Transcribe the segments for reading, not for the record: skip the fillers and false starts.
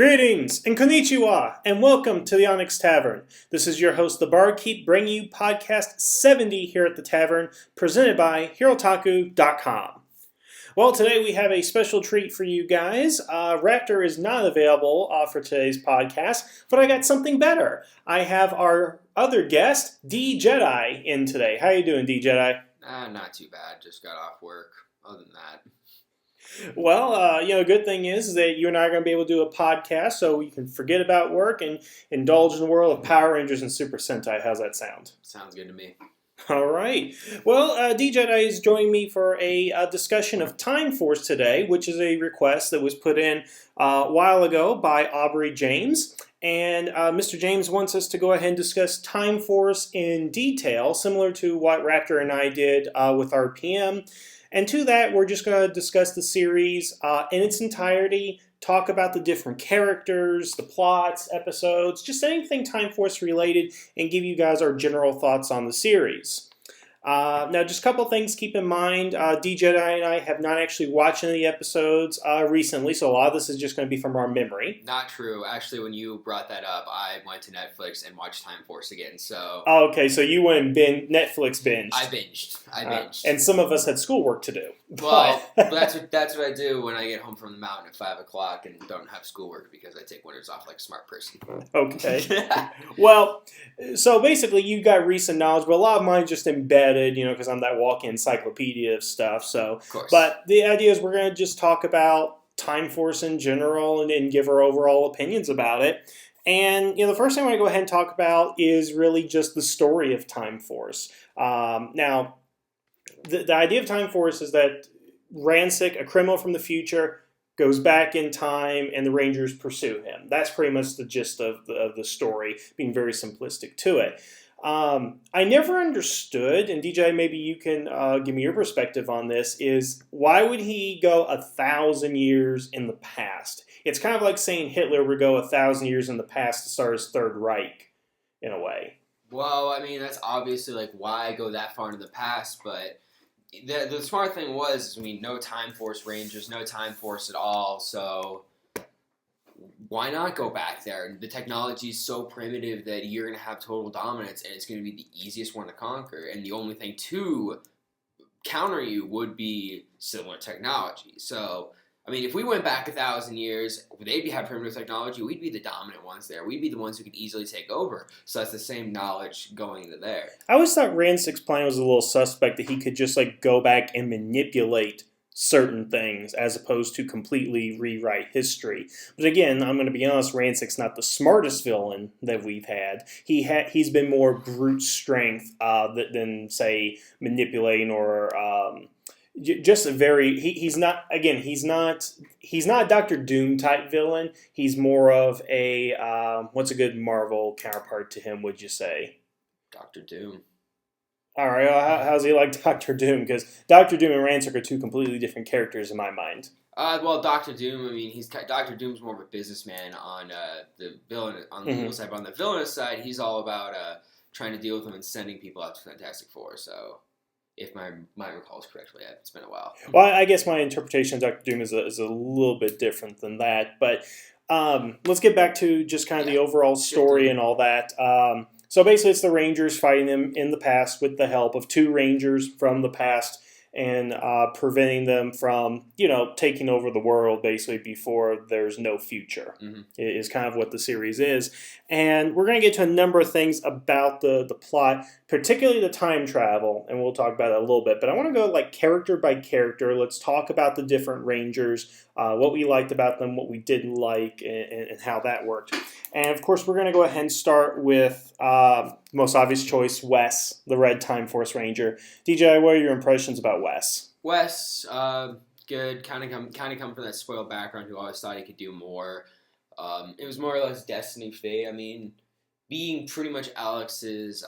Greetings and konnichiwa, and welcome to the Onyx Tavern. This is your host, the Barkeep, bringing you podcast 70 here at the Tavern, presented by Hirotaku.com. Well, today we have a special treat for you guys. Raptor is not available for today's podcast, but I got something better. I have our other guest, D-Jedi, in today. How you doing, D-Jedi? Not too bad. Just got off work. Other than that. Well, good thing is that you and I are going to be able to do a podcast so we can forget about work and indulge in the world of Power Rangers and Super Sentai. How's that sound? Sounds good to me. All right. Well, D-Jedi is joining me for a discussion of Time Force today, which is a request that was put in a while ago by Aubrey James. And Mr. James wants us to go ahead and discuss Time Force in detail, similar to what Raptor and I did with RPM. And to that, we're just going to discuss the series in its entirety, talk about the different characters, the plots, episodes, just anything Time Force related, and give you guys our general thoughts on the series. Now, just a couple things to keep in mind. D-Jedi and I have not actually watched any of the episodes recently, so a lot of this is just going to be from our memory. Not true. Actually, when you brought that up, I went to Netflix and watched Time Force again, so... Oh, okay, so you went and Netflix binged. I binged. And some of us had schoolwork to do. Well, that's what I do when I get home from the mountain at 5 o'clock and don't have schoolwork because I take winters off like a smart person. Okay. Well, so basically you got recent knowledge, but a lot of mine just embedded, because I'm that walking encyclopedia of stuff. So, of course. But the idea is we're going to just talk about Time Force in general and give our overall opinions about it. And, the first thing I want to go ahead and talk about is really just the story of Time Force. Now, the idea of Time Force is that Ransik, a criminal from the future, goes back in time and the Rangers pursue him. That's pretty much the gist of the story, being very simplistic to it. I never understood, and DJ, maybe you can give me your perspective on this, is why would he go 1,000 years in the past? It's kind of like saying Hitler would go 1,000 years in the past to start his Third Reich, in a way. Well, I mean, that's obviously like why go that far into the past, but the smart thing was, no Time Force Rangers, no Time Force at all, so why not go back there? The technology is so primitive that you're going to have total dominance, and it's going to be the easiest one to conquer, and the only thing to counter you would be similar technology. So, if we went back 1,000 years, they'd have primitive technology, we'd be the dominant ones there. We'd be the ones who could easily take over. So that's the same knowledge going into there. I always thought Ransik's plan was a little suspect, that he could just go back and manipulate certain things as opposed to completely rewrite history. But again, I'm going to be honest, Ransik's not the smartest villain that we've had. He's been more brute strength than say manipulating or just a very he's not a Dr. Doom type villain. He's more of a what's a good Marvel counterpart to him, would you say? Dr. Doom. All right, how's he like Dr. Doom? Because Dr. Doom and Ransik are two completely different characters in my mind. Well, Dr. Doom, Dr. Doom's more of a businessman on the villain on the evil side, but on the villainous side, he's all about trying to deal with them and sending people out to Fantastic Four. So, if my recall is correctly, it's been a while. Well, I guess my interpretation of Dr. Doom is a little bit different than that, but let's get back to just kind of the overall story and all that. So basically, it's the Rangers fighting them in the past with the help of two Rangers from the past and preventing them from, taking over the world basically before there's no future. Mm-hmm. Is kind of what the series is. And we're going to get to a number of things about the plot, particularly the time travel, and we'll talk about it a little bit. But I want to go character by character. Let's talk about the different Rangers, what we liked about them, what we didn't like, and how that worked. And of course, we're going to go ahead and start with the most obvious choice, Wes, the Red Time Force Ranger. DJ, what are your impressions about Wes? Wes, good. Kind of come from that spoiled background who always thought he could do more. It was more or less destiny fate. Being pretty much Alex's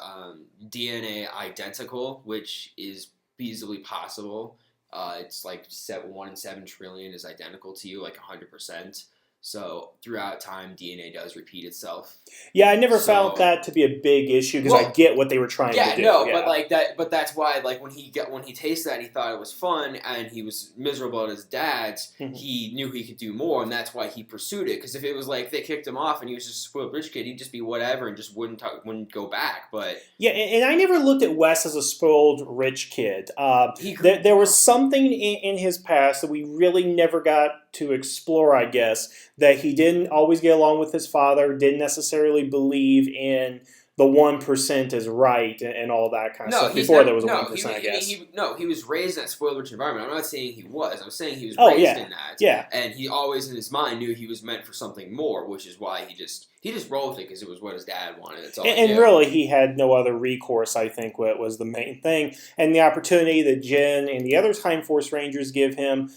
DNA identical, which is feasibly possible. It's like 1 in 7 trillion is identical to you, 100%. So throughout time, DNA does repeat itself. Yeah, I never found that to be a big issue because I get what they were trying to do. No, but like that, but that's why like when he tasted that, he thought it was fun, and he was miserable at his dad's. Mm-hmm. He knew he could do more, and that's why he pursued it. Because if it was like they kicked him off and he was just a spoiled rich kid, he'd just be whatever and just wouldn't go back. But yeah, and I never looked at Wes as a spoiled rich kid. There was something in his past that we really never got to explore, I guess, that he didn't always get along with his father, didn't necessarily believe in the 1% is right and all that kind of stuff. Before there was a 1%, I guess. He was raised in that spoiled rich environment. I'm not saying he was. I'm saying he was raised in that. Yeah. And he always in his mind knew he was meant for something more, which is why he just rolled with it because it was what his dad wanted. That's all. And really, he had no other recourse, I think, what was the main thing. And the opportunity that Jen and the other Time Force Rangers give him,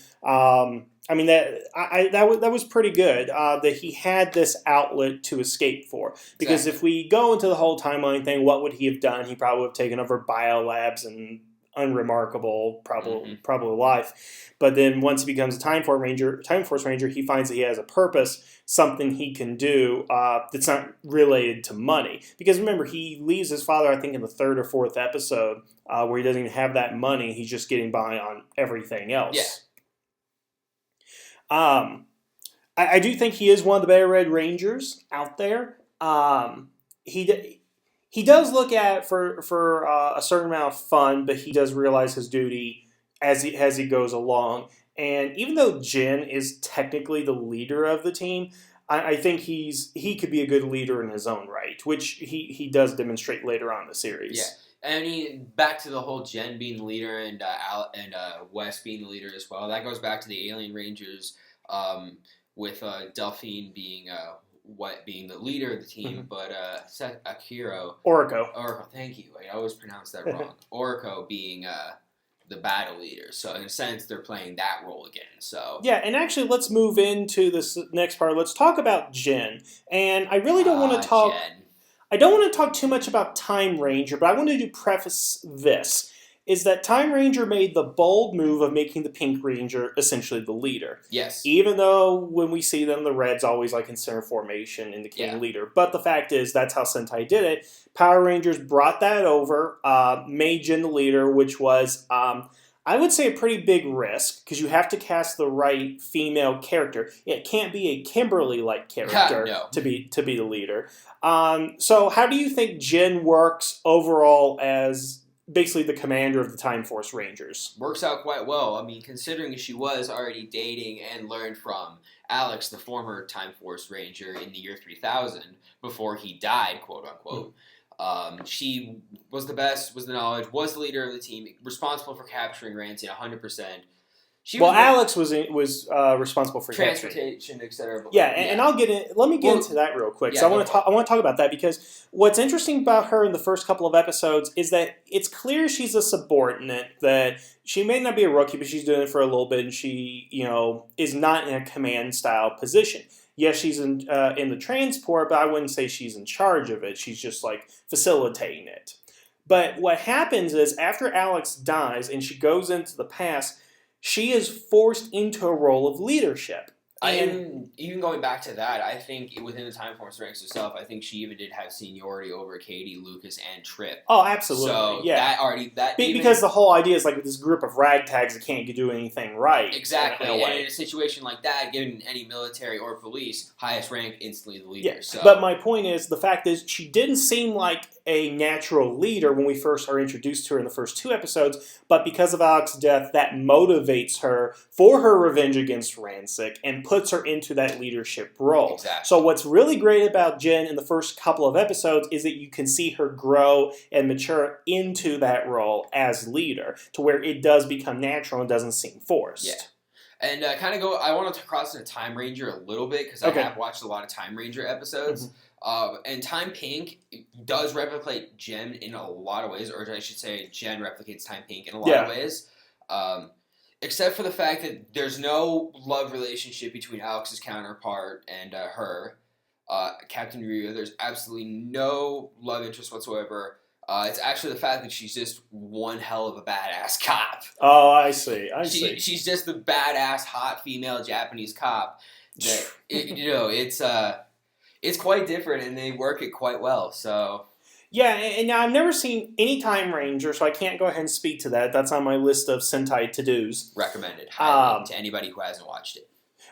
I mean, that was pretty good, that he had this outlet to escape for. Because if we go into the whole timeline thing, what would he have done? He probably would have taken over biolabs and unremarkable, probably life. But then once he becomes a Time Force Ranger, he finds that he has a purpose, something he can do that's not related to money. Because remember, he leaves his father, I think, in the 3rd or 4th episode, where he doesn't even have that money. He's just getting by on everything else. Yeah. I do think he is one of the better Red Rangers out there. He does look at for a certain amount of fun, but he does realize his duty as he goes along. And even though Jen is technically the leader of the team, I think he could be a good leader in his own right, which he does demonstrate later on in the series. Yeah. I mean, back to the whole Jen being the leader and Wes being the leader as well. That goes back to the Alien Rangers, with Delphine being being the leader of the team, but Akiro Orko. Thank you. I always pronounce that wrong. Orko being the battle leader. So in a sense, they're playing that role again. So yeah, and actually, let's move into this next part. Let's talk about Jen, and I really don't want to talk. Jen. I don't want to talk too much about Time Ranger, but I wanted to preface this, is that Time Ranger made the bold move of making the Pink Ranger essentially the leader. Yes. Even though when we see them, the Red's always like in center formation indicating leader. But the fact is, that's how Sentai did it. Power Rangers brought that over, made Jen the leader, which was, I would say, a pretty big risk, because you have to cast the right female character. It can't be a Kimberly-like character to be the leader. So how do you think Jen works overall as basically the commander of the Time Force Rangers? Works out quite well. I mean, considering she was already dating and learned from Alex, the former Time Force Ranger, in the year 3000, before he died, quote unquote. She was the best, was the knowledge, was the leader of the team, responsible for capturing Rancid 100%. Alex was responsible for transportation, etc. And I'll get in. Let me get into that real quick. So I want to talk about that, because what's interesting about her in the first couple of episodes is that it's clear she's a subordinate. That she may not be a rookie, but she's doing it for a little bit, and she is not in a command style position. Yes, she's in the transport, but I wouldn't say she's in charge of it. She's just like facilitating it. But what happens is, after Alex dies and she goes into the past, she is forced into a role of leadership. And even going back to that, I think within the Time Force ranks herself, I think she even did have seniority over Katie, Lucas, and Trip. Oh, absolutely. So because the whole idea is like this group of ragtags that can't do anything right. Exactly. And in a situation like that, given any military or police, highest rank, instantly the leader. Yeah. So. But my point is, the fact is, she didn't seem like a natural leader when we first are introduced to her in the first 2 episodes, but because of Alex's death, that motivates her for her revenge against Rancic and puts her into that leadership role. Exactly. So what's really great about Jen in the first couple of episodes is that you can see her grow and mature into that role as leader, to where it does become natural and doesn't seem forced. Yeah. And I want to cross into Time Ranger a little bit, because I have watched a lot of Time Ranger episodes. And Time Pink does replicate Jen in a lot of ways, or I should say Jen replicates Time Pink in a lot of ways. Except for the fact that there's no love relationship between Alex's counterpart and her, Captain Ryu. There's absolutely no love interest whatsoever. It's actually the fact that she's just one hell of a badass cop. Oh, I see. She's just the badass, hot female Japanese cop. that it's quite different, and they work it quite well. So Yeah, and now I've never seen any Time Ranger, so I can't go ahead and speak to that. That's on my list of Sentai to-dos. recommended highly to anybody who hasn't watched it.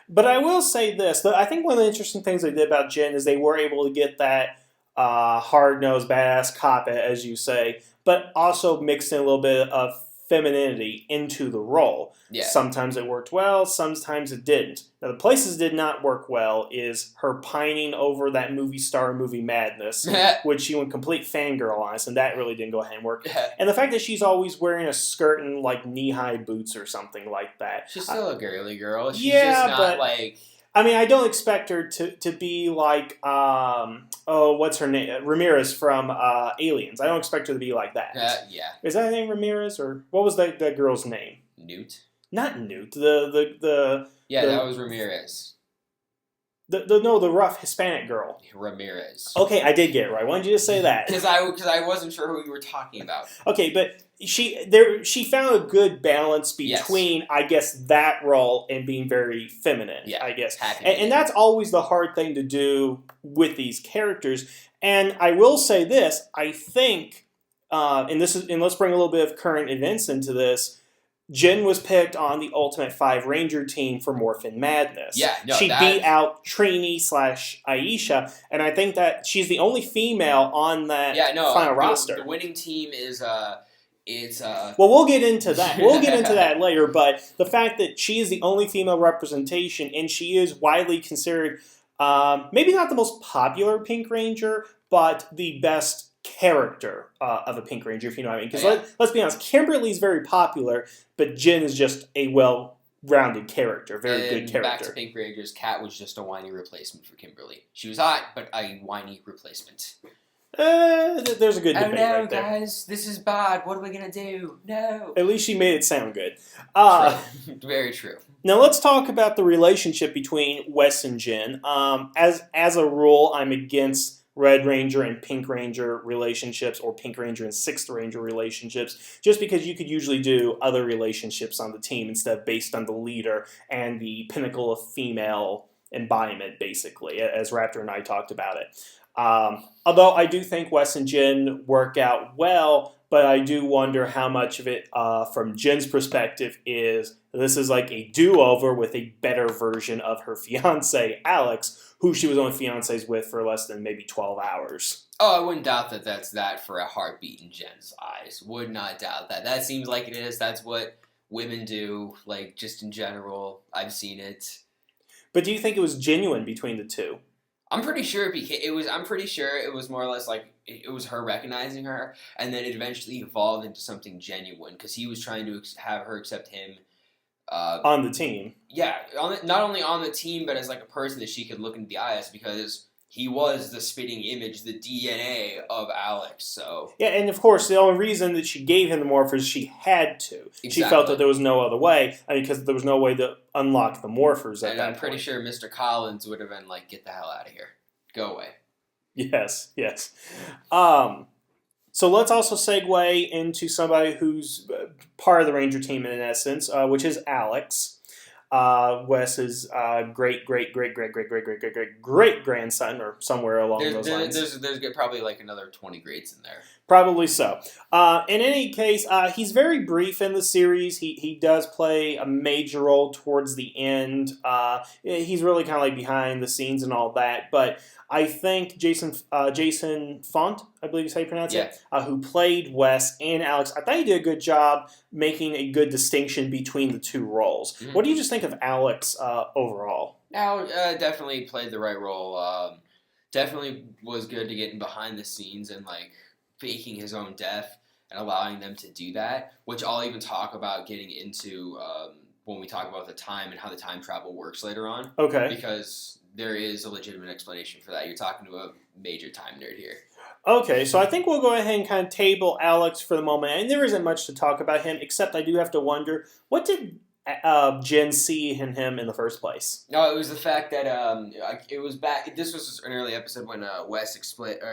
But I will say this: I think one of the interesting things they did about Jin is they were able to get that hard-nosed, badass cop, as you say, but also mixed in a little bit of femininity into the role. Yeah. Sometimes it worked well, sometimes it didn't. Now, the places did not work well is her pining over that movie star movie Madness, which she went complete fangirl on us, and that really didn't go ahead and work. And the fact that she's always wearing a skirt and like knee-high boots or something like that. She's still a girly girl. She's yeah, just not but like... I mean, I don't expect her to be like, what's her name? Ramirez from Aliens. I don't expect her to be like that. Yeah. Is that her name, Ramirez? Or what was that girl's name? Newt? Not Newt. Yeah, that was Ramirez. The rough Hispanic girl. Ramirez. Okay, I did get it right. Why didn't you just say that? Because I wasn't sure who you were talking about. Okay, but she found a good balance between, yes, I guess, that role and being very feminine. Yeah, I guess, happy and that's always the hard thing to do with these characters. And I will say this: I think, and let's bring a little bit of current events into this. Jin was picked on the Ultimate 5 Ranger team for Morphin Madness. Yeah, no, she beat out Trini / Aisha, and I think that she's the only female on that final roster. The winning team is well, we'll get into that. We'll get into that later, but the fact that she is the only female representation, and she is widely considered maybe not the most popular Pink Ranger, but the best character of a Pink Ranger, if you know what I mean. Because let's be honest, Kimberly's very popular, but Jin is just a well-rounded character, very good character. Back to Pink Rangers, Kat was just a whiny replacement for Kimberly. She was hot, but a whiny replacement. There's a good debate right there. Guys, this is bad. What are we gonna do? No. At least she made it sound good. True. Very true. Now let's talk about the relationship between Wes and Jin. As a rule, I'm against Red Ranger and Pink Ranger relationships, or Pink Ranger and Sixth Ranger relationships, just because you could usually do other relationships on the team instead of based on the leader and the pinnacle of female embodiment, basically, as Raptor and I talked about it. Although I do think Wes and Jin work out well, but I do wonder how much of it, from Jin's perspective, is this is like a do-over with a better version of her fiancé, Alex, who she was only fiancés with for less than maybe 12 hours. Oh, I wouldn't doubt that that's that for a heartbeat in Jen's eyes. Would not doubt that. That seems like it is. That's what women do, like, just in general. I've seen it. But do you think it was genuine between the two? I'm pretty sure I'm pretty sure it was more or less like it was her recognizing her, and then it eventually evolved into something genuine because he was trying to have her accept him on the team. Yeah, not only on the team, but as like a person that she could look into the eyes, because he was the spitting image, the DNA of Alex. So yeah, and of course, the only reason that she gave him the morphers, she had to. Exactly. She felt that there was no other way, because there was no way to unlock the morphers at that point. I'm pretty sure Mr. Collins would have been like, "Get the hell out of here, go away." Yes. So let's also segue into somebody who's part of the Ranger team in essence, which is Alex. Wes's great grandson, or somewhere along those lines. There's probably like another 20 greats in there. Probably so. In any case, he's very brief in the series. He does play a major role towards the end. He's really kind of like behind the scenes and all that. But I think Jason Font, I believe is how you pronounce it, who played Wes and Alex, I thought he did a good job making a good distinction between the two roles. Mm-hmm. What do you just think of Alex overall? Alex definitely played the right role. Definitely was good to get in behind the scenes and like faking his own death and allowing them to do that, which I'll even talk about getting into when we talk about the time and how the time travel works later on. Okay. Because there is a legitimate explanation for that. You're talking to a major time nerd here. Okay, so I think we'll go ahead and kind of table Alex for the moment, and there isn't much to talk about him, except I do have to wonder, what did Jen see in him in the first place? No, it was the fact that it was back. This was an early episode when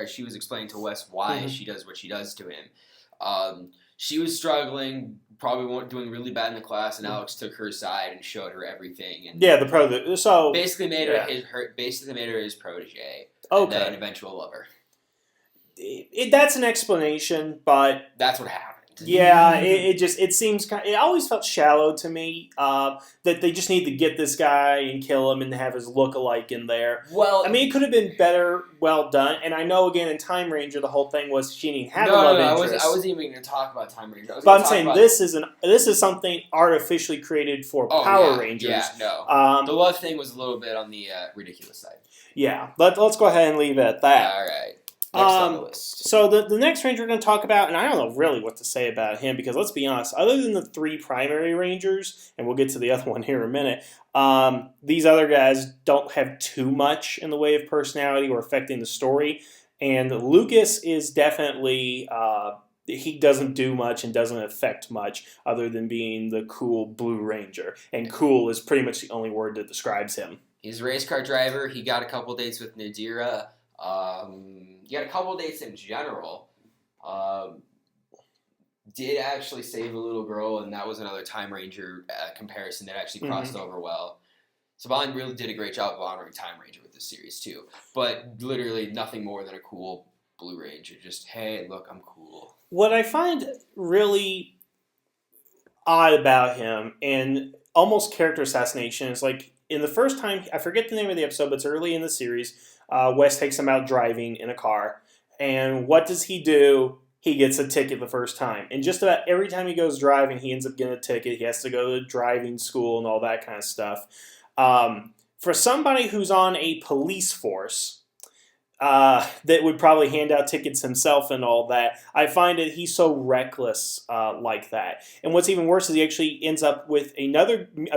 she was explaining to Wes why she does what she does to him. She was struggling, probably doing really bad in the class, and Alex took her aside and showed her everything, and basically made her his protege, and then eventual lover. That's an explanation, but that's what happened. Yeah, it seems it always felt shallow to me that they just need to get this guy and kill him and have his look-alike in there. Well, I mean, it could have been better, well done. And I know again in Time Ranger the whole thing was she didn't have a love interest. I wasn't even going to talk about Time Ranger. But I'm saying this is something artificially created for Power Rangers. Yeah, no. The love thing was a little bit on the ridiculous side. Yeah, let's go ahead and leave it at that. All right. Next on the list. So the next ranger we're going to talk about, and I don't know really what to say about him because let's be honest, other than the 3 primary rangers, and we'll get to the other one here in a minute, these other guys don't have too much in the way of personality or affecting the story. And Lucas is definitely, he doesn't do much and doesn't affect much other than being the cool Blue Ranger. And cool is pretty much the only word that describes him. He's a race car driver. He got a couple dates with Nadira. He had a couple dates in general. Did actually save a little girl, and that was another Time Ranger comparison that actually crossed over well. Saban really did a great job of honoring Time Ranger with this series too. But literally nothing more than a cool Blue Ranger. Just, hey, look, I'm cool. What I find really odd about him and almost character assassination is like in the first time, I forget the name of the episode, but it's early in the series. Wes takes him out driving in a car. And what does he do? He gets a ticket the first time. And just about every time he goes driving, he ends up getting a ticket. He has to go to driving school and all that kind of stuff. For somebody who's on a police force that would probably hand out tickets himself and all that, I find that he's so reckless like that. And what's even worse is he actually ends up with a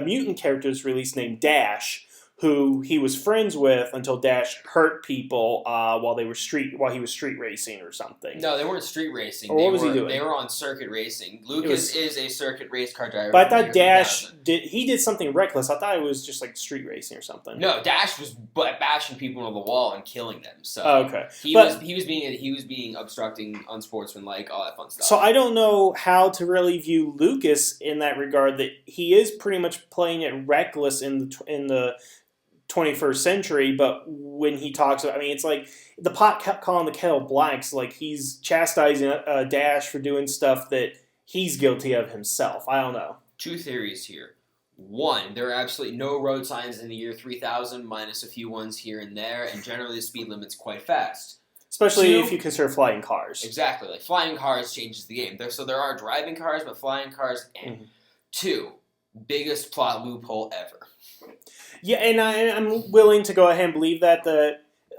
mutant character that's released named Dash, who he was friends with until Dash hurt people while he was street racing or something. No, they weren't street racing. Or what was he doing? They were on circuit racing. Lucas is a circuit race car driver. But I thought Dash did something reckless. I thought it was just like street racing or something. No, Dash was bashing people into the wall and killing them. So okay, he was being obstructing, unsportsmanlike, all that fun stuff. So I don't know how to really view Lucas in that regard. That he is pretty much playing it reckless in the 21st century, but when he talks, I mean, it's like the pot kept calling the kettle black. So like he's chastising Dash for doing stuff that he's guilty of himself. I don't know. 2 theories here. 1, there are absolutely no road signs in the year 3000, minus a few ones here and there, and generally the speed limit's quite fast. Especially if you consider flying cars. Exactly. Like flying cars changes the game. So there are driving cars, but flying cars, 2, biggest plot loophole ever. Yeah, and I'm willing to go ahead and believe that.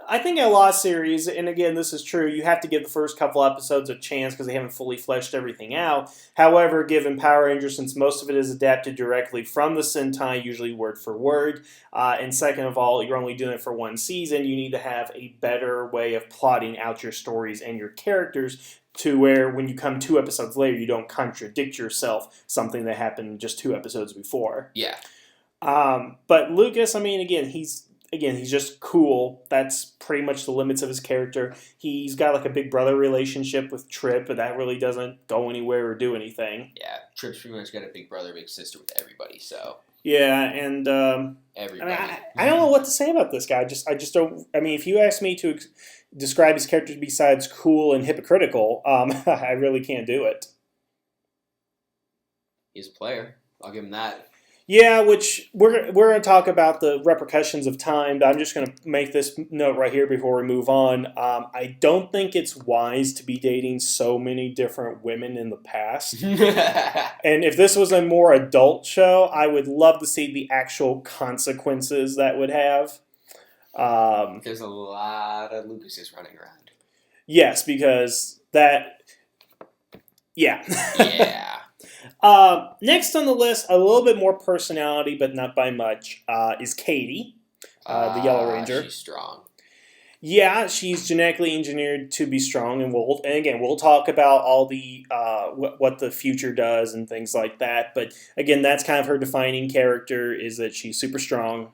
I think a Lost series, and again, this is true, you have to give the first couple episodes a chance because they haven't fully fleshed everything out. However, given Power Rangers, since most of it is adapted directly from the Sentai, usually word for word, and second of all, you're only doing it for 1 season, you need to have a better way of plotting out your stories and your characters to where when you come 2 episodes later, you don't contradict yourself, something that happened just 2 episodes before. Yeah. But Lucas, I mean, he's just cool. That's pretty much the limits of his character. He's got like a big brother relationship with Trip, but that really doesn't go anywhere or do anything. Yeah, Trip's pretty much got a big brother, big sister with everybody. So yeah, and everybody. I don't know what to say about this guy. I just don't. I mean, if you ask me to describe his character besides cool and hypocritical, I really can't do it. He's a player. I'll give him that. Yeah, which we're going to talk about the repercussions of time, but I'm just going to make this note right here before we move on. I don't think it's wise to be dating so many different women in the past. And if this was a more adult show, I would love to see the actual consequences that would have. There's a lot of Lucases running around. Yes, because that... Yeah. Yeah. Next on the list, a little bit more personality, but not by much, is Katie, the Yellow Ranger. She's strong. Yeah, she's genetically engineered to be strong, and we'll talk about all the what the future does and things like that. But again, that's kind of her defining character is that she's super strong.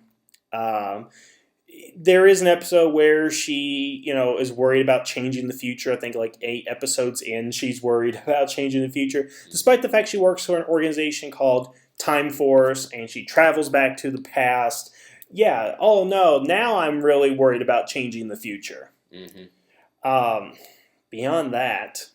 there is an episode where she, is worried about changing the future. I think like 8 episodes in, she's worried about changing the future, despite the fact she works for an organization called Time Force and she travels back to the past. Yeah, oh no, now I'm really worried about changing the future. Beyond that...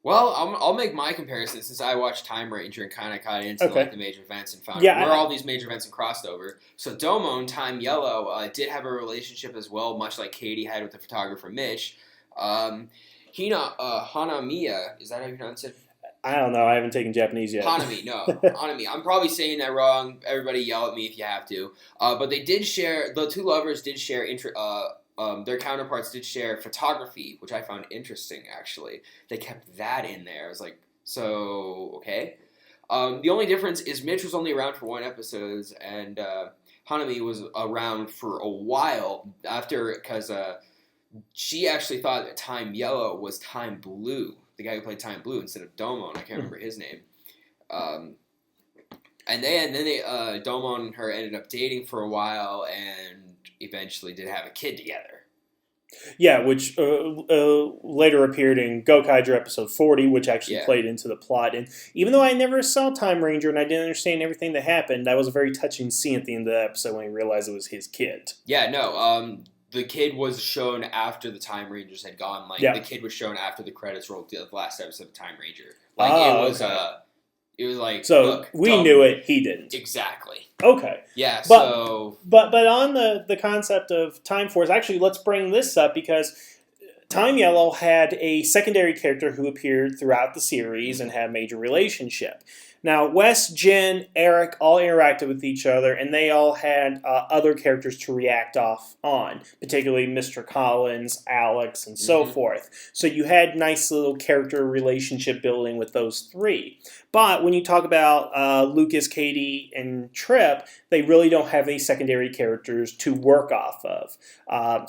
Well, I'll make my comparison since I watched Time Ranger and kind of got into like the major events and found where all these major events and crossed over. So Domo and Time Yellow did have a relationship as well, much like Katie had with the photographer Mitch. Hanamiya, is that how you pronounce it? I don't know. I haven't taken Japanese yet. Hanami. I'm probably saying that wrong. Everybody yell at me if you have to. But they did share, the two lovers did share their counterparts did share photography, which I found interesting, actually. They kept that in there. I was like, so, okay. The only difference is Mitch was only around for 1 episode, and Hanami was around for a while because she actually thought that Time Yellow was Time Blue, the guy who played Time Blue instead of Domo, and I can't remember his name. And then Domo and her ended up dating for a while, and eventually did have a kid together. Yeah, which later appeared in Gokaiger episode 40, which actually played into the plot. And even though I never saw Time Ranger and I didn't understand everything that happened, that was a very touching scene at the end of the episode when he realized it was his kid. Yeah, no, the kid was shown after the Time Rangers had gone. The kid was shown after the credits rolled the last episode of Time Ranger. It was like, so look, we knew it, he didn't. Exactly. Okay. Yeah. But on the concept of Time Force, actually, let's bring this up because Time Yellow had a secondary character who appeared throughout the series and had a major relationship. Now, Wes, Jen, Eric all interacted with each other, and they all had other characters to react on, particularly Mr. Collins, Alex, and so forth. So you had nice little character relationship building with those 3. But when you talk about Lucas, Katie, and Trip, they really don't have any secondary characters to work off of.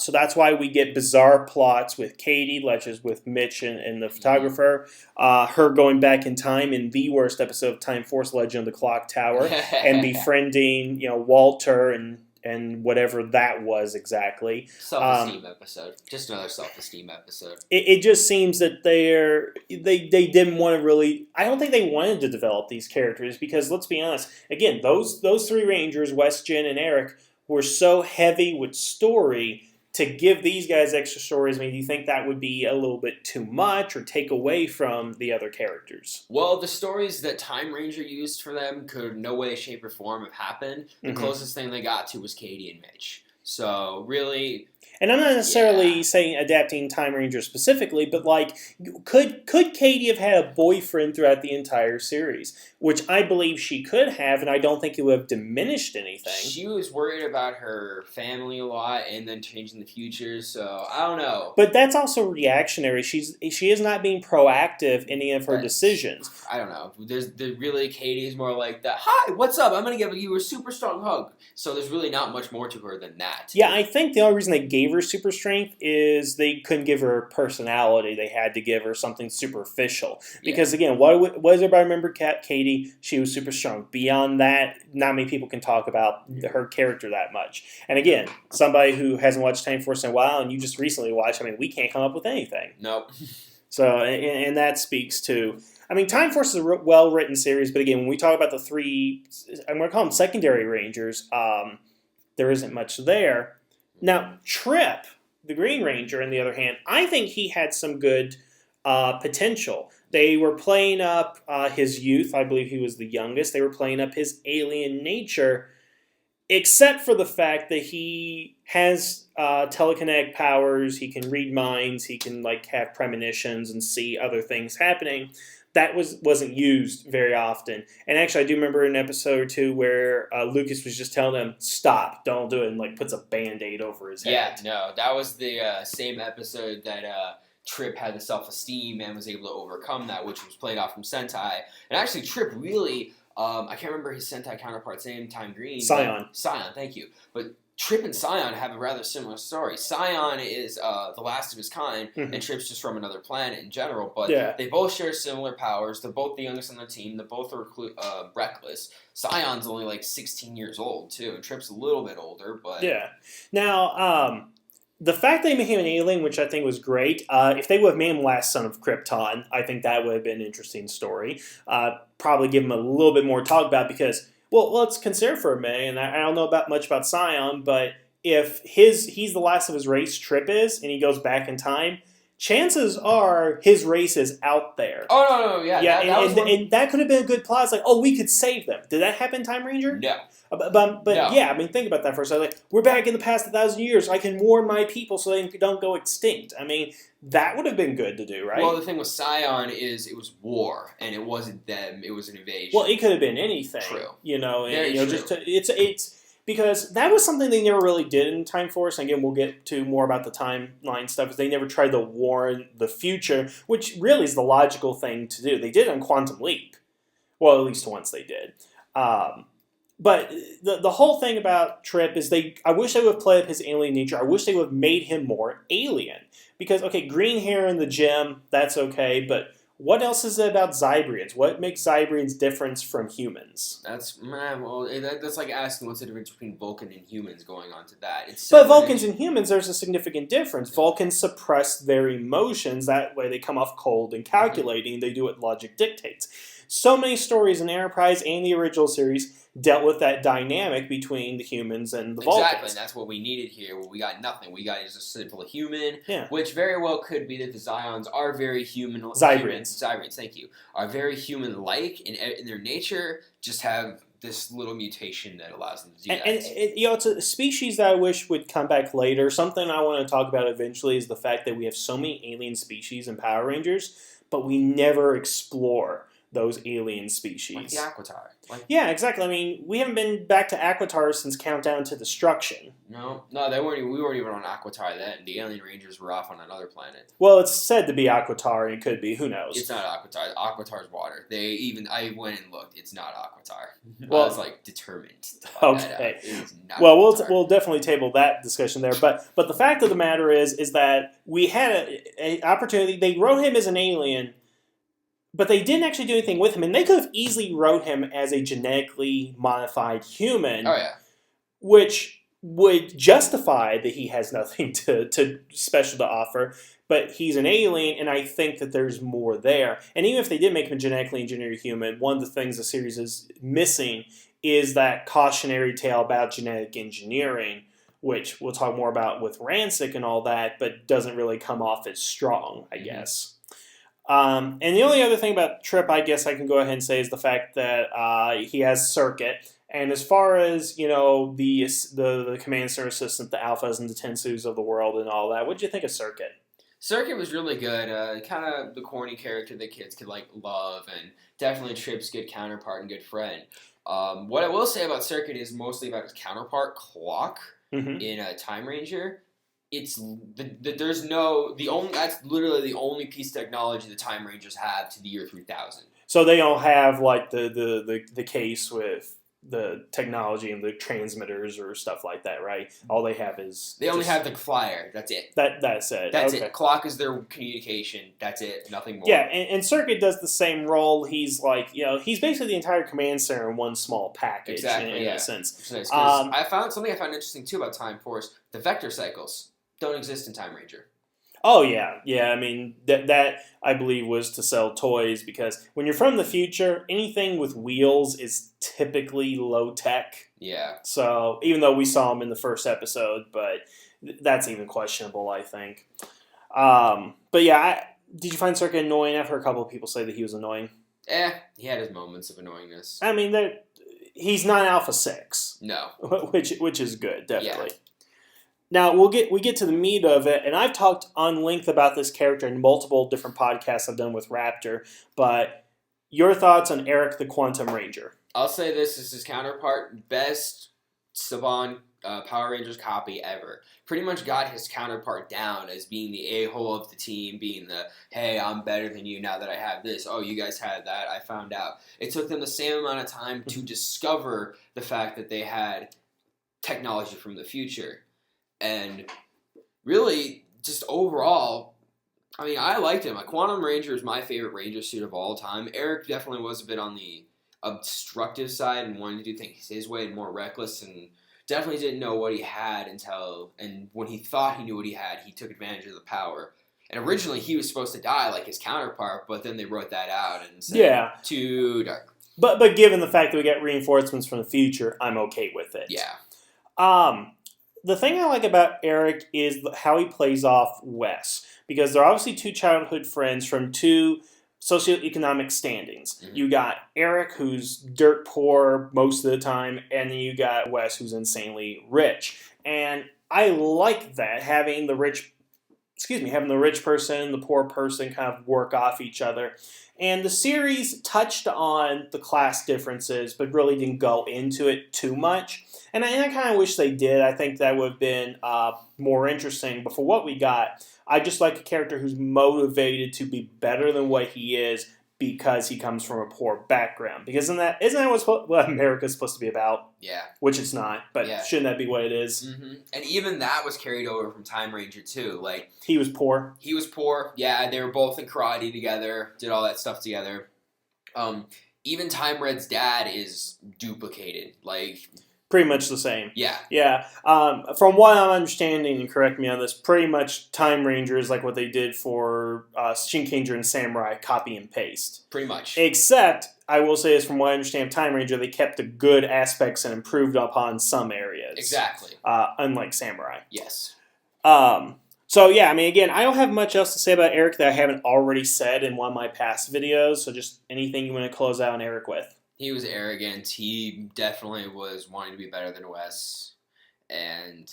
So that's why we get bizarre plots with Katie, like as with Mitch and the photographer, her going back in time in the worst episode of Time Force Legend of the Clock Tower, and befriending Walter and whatever that was exactly. Self-esteem episode. Just another self-esteem episode. It just seems that they didn't want to really... I don't think they wanted to develop these characters because, let's be honest, again, those 3 Rangers, Wes, Jen, and Eric, were so heavy with story. To give these guys extra stories, I mean, do you think that would be a little bit too much or take away from the other characters? Well, the stories that Time Ranger used for them could no way, shape, or form have happened. The closest thing they got to was Katie and Mitch. So, really... And I'm not necessarily saying adapting Time Ranger specifically, but could Katie have had a boyfriend throughout the entire series? Which I believe she could have, and I don't think it would have diminished anything. She was worried about her family a lot and then changing the future, so I don't know. But that's also reactionary. She is not being proactive in any of her decisions. I don't know. Really, Katie's more like that, hi, what's up? I'm going to give you a super strong hug. So there's really not much more to her than that. Yeah, I think the only reason they gave her super strength is they couldn't give her personality. They had to give her something superficial. Because again, what does everybody remember Katie? She was super strong. Beyond that, not many people can talk about her character that much. And again, somebody who hasn't watched Time Force in a while and you just recently watched, I mean, we can't come up with anything. Nope. So, and that speaks to... I mean, Time Force is a well-written series, but again, when we talk about the 3... I'm going to call them secondary Rangers, there isn't much there. Now, Trip, the Green Ranger, on the other hand, I think he had some good potential. They were playing up his youth. I believe he was the youngest. They were playing up his alien nature, except for the fact that he has telekinetic powers. He can read minds. He can have premonitions and see other things happening. That wasn't used very often. And actually, I do remember an episode or 2 where Lucas was just telling him, stop, don't do it, and puts a Band-Aid over his head. Yeah, no, that was the same episode that Trip had the self-esteem and was able to overcome that, which was played off from Sentai. And actually, Trip really, I can't remember his Sentai counterpart's name, Time Green. Scion, thank you. But Trip and Scion have a rather similar story. Scion is the last of his kind, and Trip's just from another planet in general. But they both share similar powers. They're both the youngest on their team. They both are reckless. Scion's only like 16 years old too, and Trip's a little bit older. But yeah. Now, the fact they made him an alien, which I think was great. If they would have made him last son of Krypton, I think that would have been an interesting story. Probably give him a little bit more to talk about because. Well, let's consider for a minute, and I don't know much about Scion, but if he's the last of his race, Trip is, and he goes back in time, chances are his race is out there. Oh, no, yeah. And that could have been a good plot. It's like, oh, we could save them. Did that happen in Time Ranger? No. But no. Yeah, I mean, think about that for a second. Like, we're back in the past 1,000 years. I can warn my people so they don't go extinct. I mean, that would have been good to do, right? Well, the thing with Scion is it was war, and it wasn't them; it was an invasion. Well, it could have been anything. True. Very true. It's because that was something they never really did in Time Force. And again, we'll get to more about the timeline stuff. Is they never tried to warn the future, which really is the logical thing to do. They did it on Quantum Leap. Well, at least once they did. But the whole thing about Trip is I wish they would have played up his alien nature. I wish they would have made him more alien. Because, okay, green hair in the gym, that's okay, but what else is it about Zybrians? What makes Zybrians different from humans? That's like asking what's the difference between Vulcan and humans going on to that. But Vulcans and humans, there's a significant difference. Vulcans suppress their emotions. That way they come off cold and calculating. They do what logic dictates. So many stories in Enterprise and the original series dealt with that dynamic between the humans and the Vulcans. Exactly, and that's what we needed here. Well, we got nothing. We got just a simple human, which very well could be that the Zions are very human. Zybrians, thank you. Are very human-like in their nature, just have this little mutation that allows them to do that. And it's a species that I wish would come back later. Something I want to talk about eventually is the fact that we have so many alien species in Power Rangers, but we never explore those alien species. Like the Aquitar. Yeah, exactly. I mean, we haven't been back to Aquitar since Countdown to Destruction. No, we weren't even on Aquitar then. The Alien Rangers were off on another planet. Well, it's said to be Aquitar, and it could be. Who knows? It's not Aquitar. Aquitar's water. I went and looked. It's not Aquitar. Well, I was determined to find that out. It is not Aquitar. We'll definitely table that discussion there. But the fact of the matter is that we had an opportunity. They wrote him as an alien. But they didn't actually do anything with him, and they could have easily wrote him as a genetically modified human. Oh, yeah. Which would justify that he has nothing to special to offer, but he's an alien, and I think that there's more there. And even if they did make him a genetically engineered human, one of the things the series is missing is that cautionary tale about genetic engineering, which we'll talk more about with Rancic and all that, but doesn't really come off as strong, I guess. And the only other thing about Trip, I guess I can go ahead and say, is the fact that he has Circuit. And as far as, the Command Center Assistant, the Alphas and the Tensus of the world and all that, what did you think of Circuit? Circuit was really good. Kind of the corny character that kids could, love, and definitely Trip's good counterpart and good friend. What I will say about Circuit is mostly about his counterpart, Clock, in Time Ranger. It's that's literally the only piece of technology the Time Rangers have to the year 3000. So they don't have the case with the technology and the transmitters or stuff like that, right? All they have is only have the flyer. That's it. That's it. That's it. Clock is their communication. That's it. Nothing more. Yeah, and Circuit does the same role. He's he's basically the entire command center in one small package. Exactly. In a sense. Nice, I found interesting too about Time Force. The vector cycles don't exist in Time Ranger. Oh, yeah. Yeah, I mean, that I believe was to sell toys, because when you're from the future, anything with wheels is typically low-tech. Yeah. So, even though we saw him in the first episode, but that's even questionable, I think. But yeah, did you find Circuit annoying? I've heard a couple of people say that he was annoying. He had his moments of annoyingness. I mean, he's not Alpha 6. No. Which is good, definitely. Yeah. Now, we get to the meat of it, and I've talked on length about this character in multiple different podcasts I've done with Raptor, but your thoughts on Eric the Quantum Ranger? I'll say this is his counterpart, best Saban Power Rangers copy ever. Pretty much got his counterpart down as being the a-hole of the team, being the, hey, I'm better than you now that I have this. Oh, you guys had that. I found out. It took them the same amount of time to discover the fact that they had technology from the future. And really, just overall, I mean, I liked him. A Quantum Ranger is my favorite Ranger suit of all time. Eric definitely was a bit on the obstructive side and wanted to do things his way and more reckless, and definitely didn't know what he had and when he thought he knew what he had, he took advantage of the power. And originally he was supposed to die like his counterpart, but then they wrote that out and said, too dark. But given the fact that we get reinforcements from the future, I'm okay with it. Yeah. The thing I like about Eric is how he plays off Wes, because they're obviously two childhood friends from two socioeconomic standings. Mm-hmm. You got Eric, who's dirt poor most of the time, and then you got Wes, who's insanely rich. And I like that, having the rich person and the poor person kind of work off each other. And the series touched on the class differences, but really didn't go into it too much. And I kind of wish they did. I think that would have been more interesting. But for what we got, I just like a character who's motivated to be better than what he is because he comes from a poor background. Because isn't that what America's supposed to be about? Yeah. Which it's not, but shouldn't that be what it is? Mm-hmm. And even that was carried over from Time Ranger too. Like, he was poor. He was poor. Yeah, they were both in karate together, did all that stuff together. Even Time Red's dad is duplicated. Like, pretty much the same. Yeah. Yeah. From what I'm understanding, and correct me on this, pretty much Time Ranger is like what they did for Shinkenger and Samurai, copy and paste. Pretty much. Except, I will say this, from what I understand, Time Ranger, they kept the good aspects and improved upon some areas. Exactly. Unlike Samurai. Yes. So, yeah, I mean, again, I don't have much else to say about Eric that I haven't already said in one of my past videos, so just anything you want to close out on Eric with. He was arrogant. He definitely was wanting to be better than Wes, and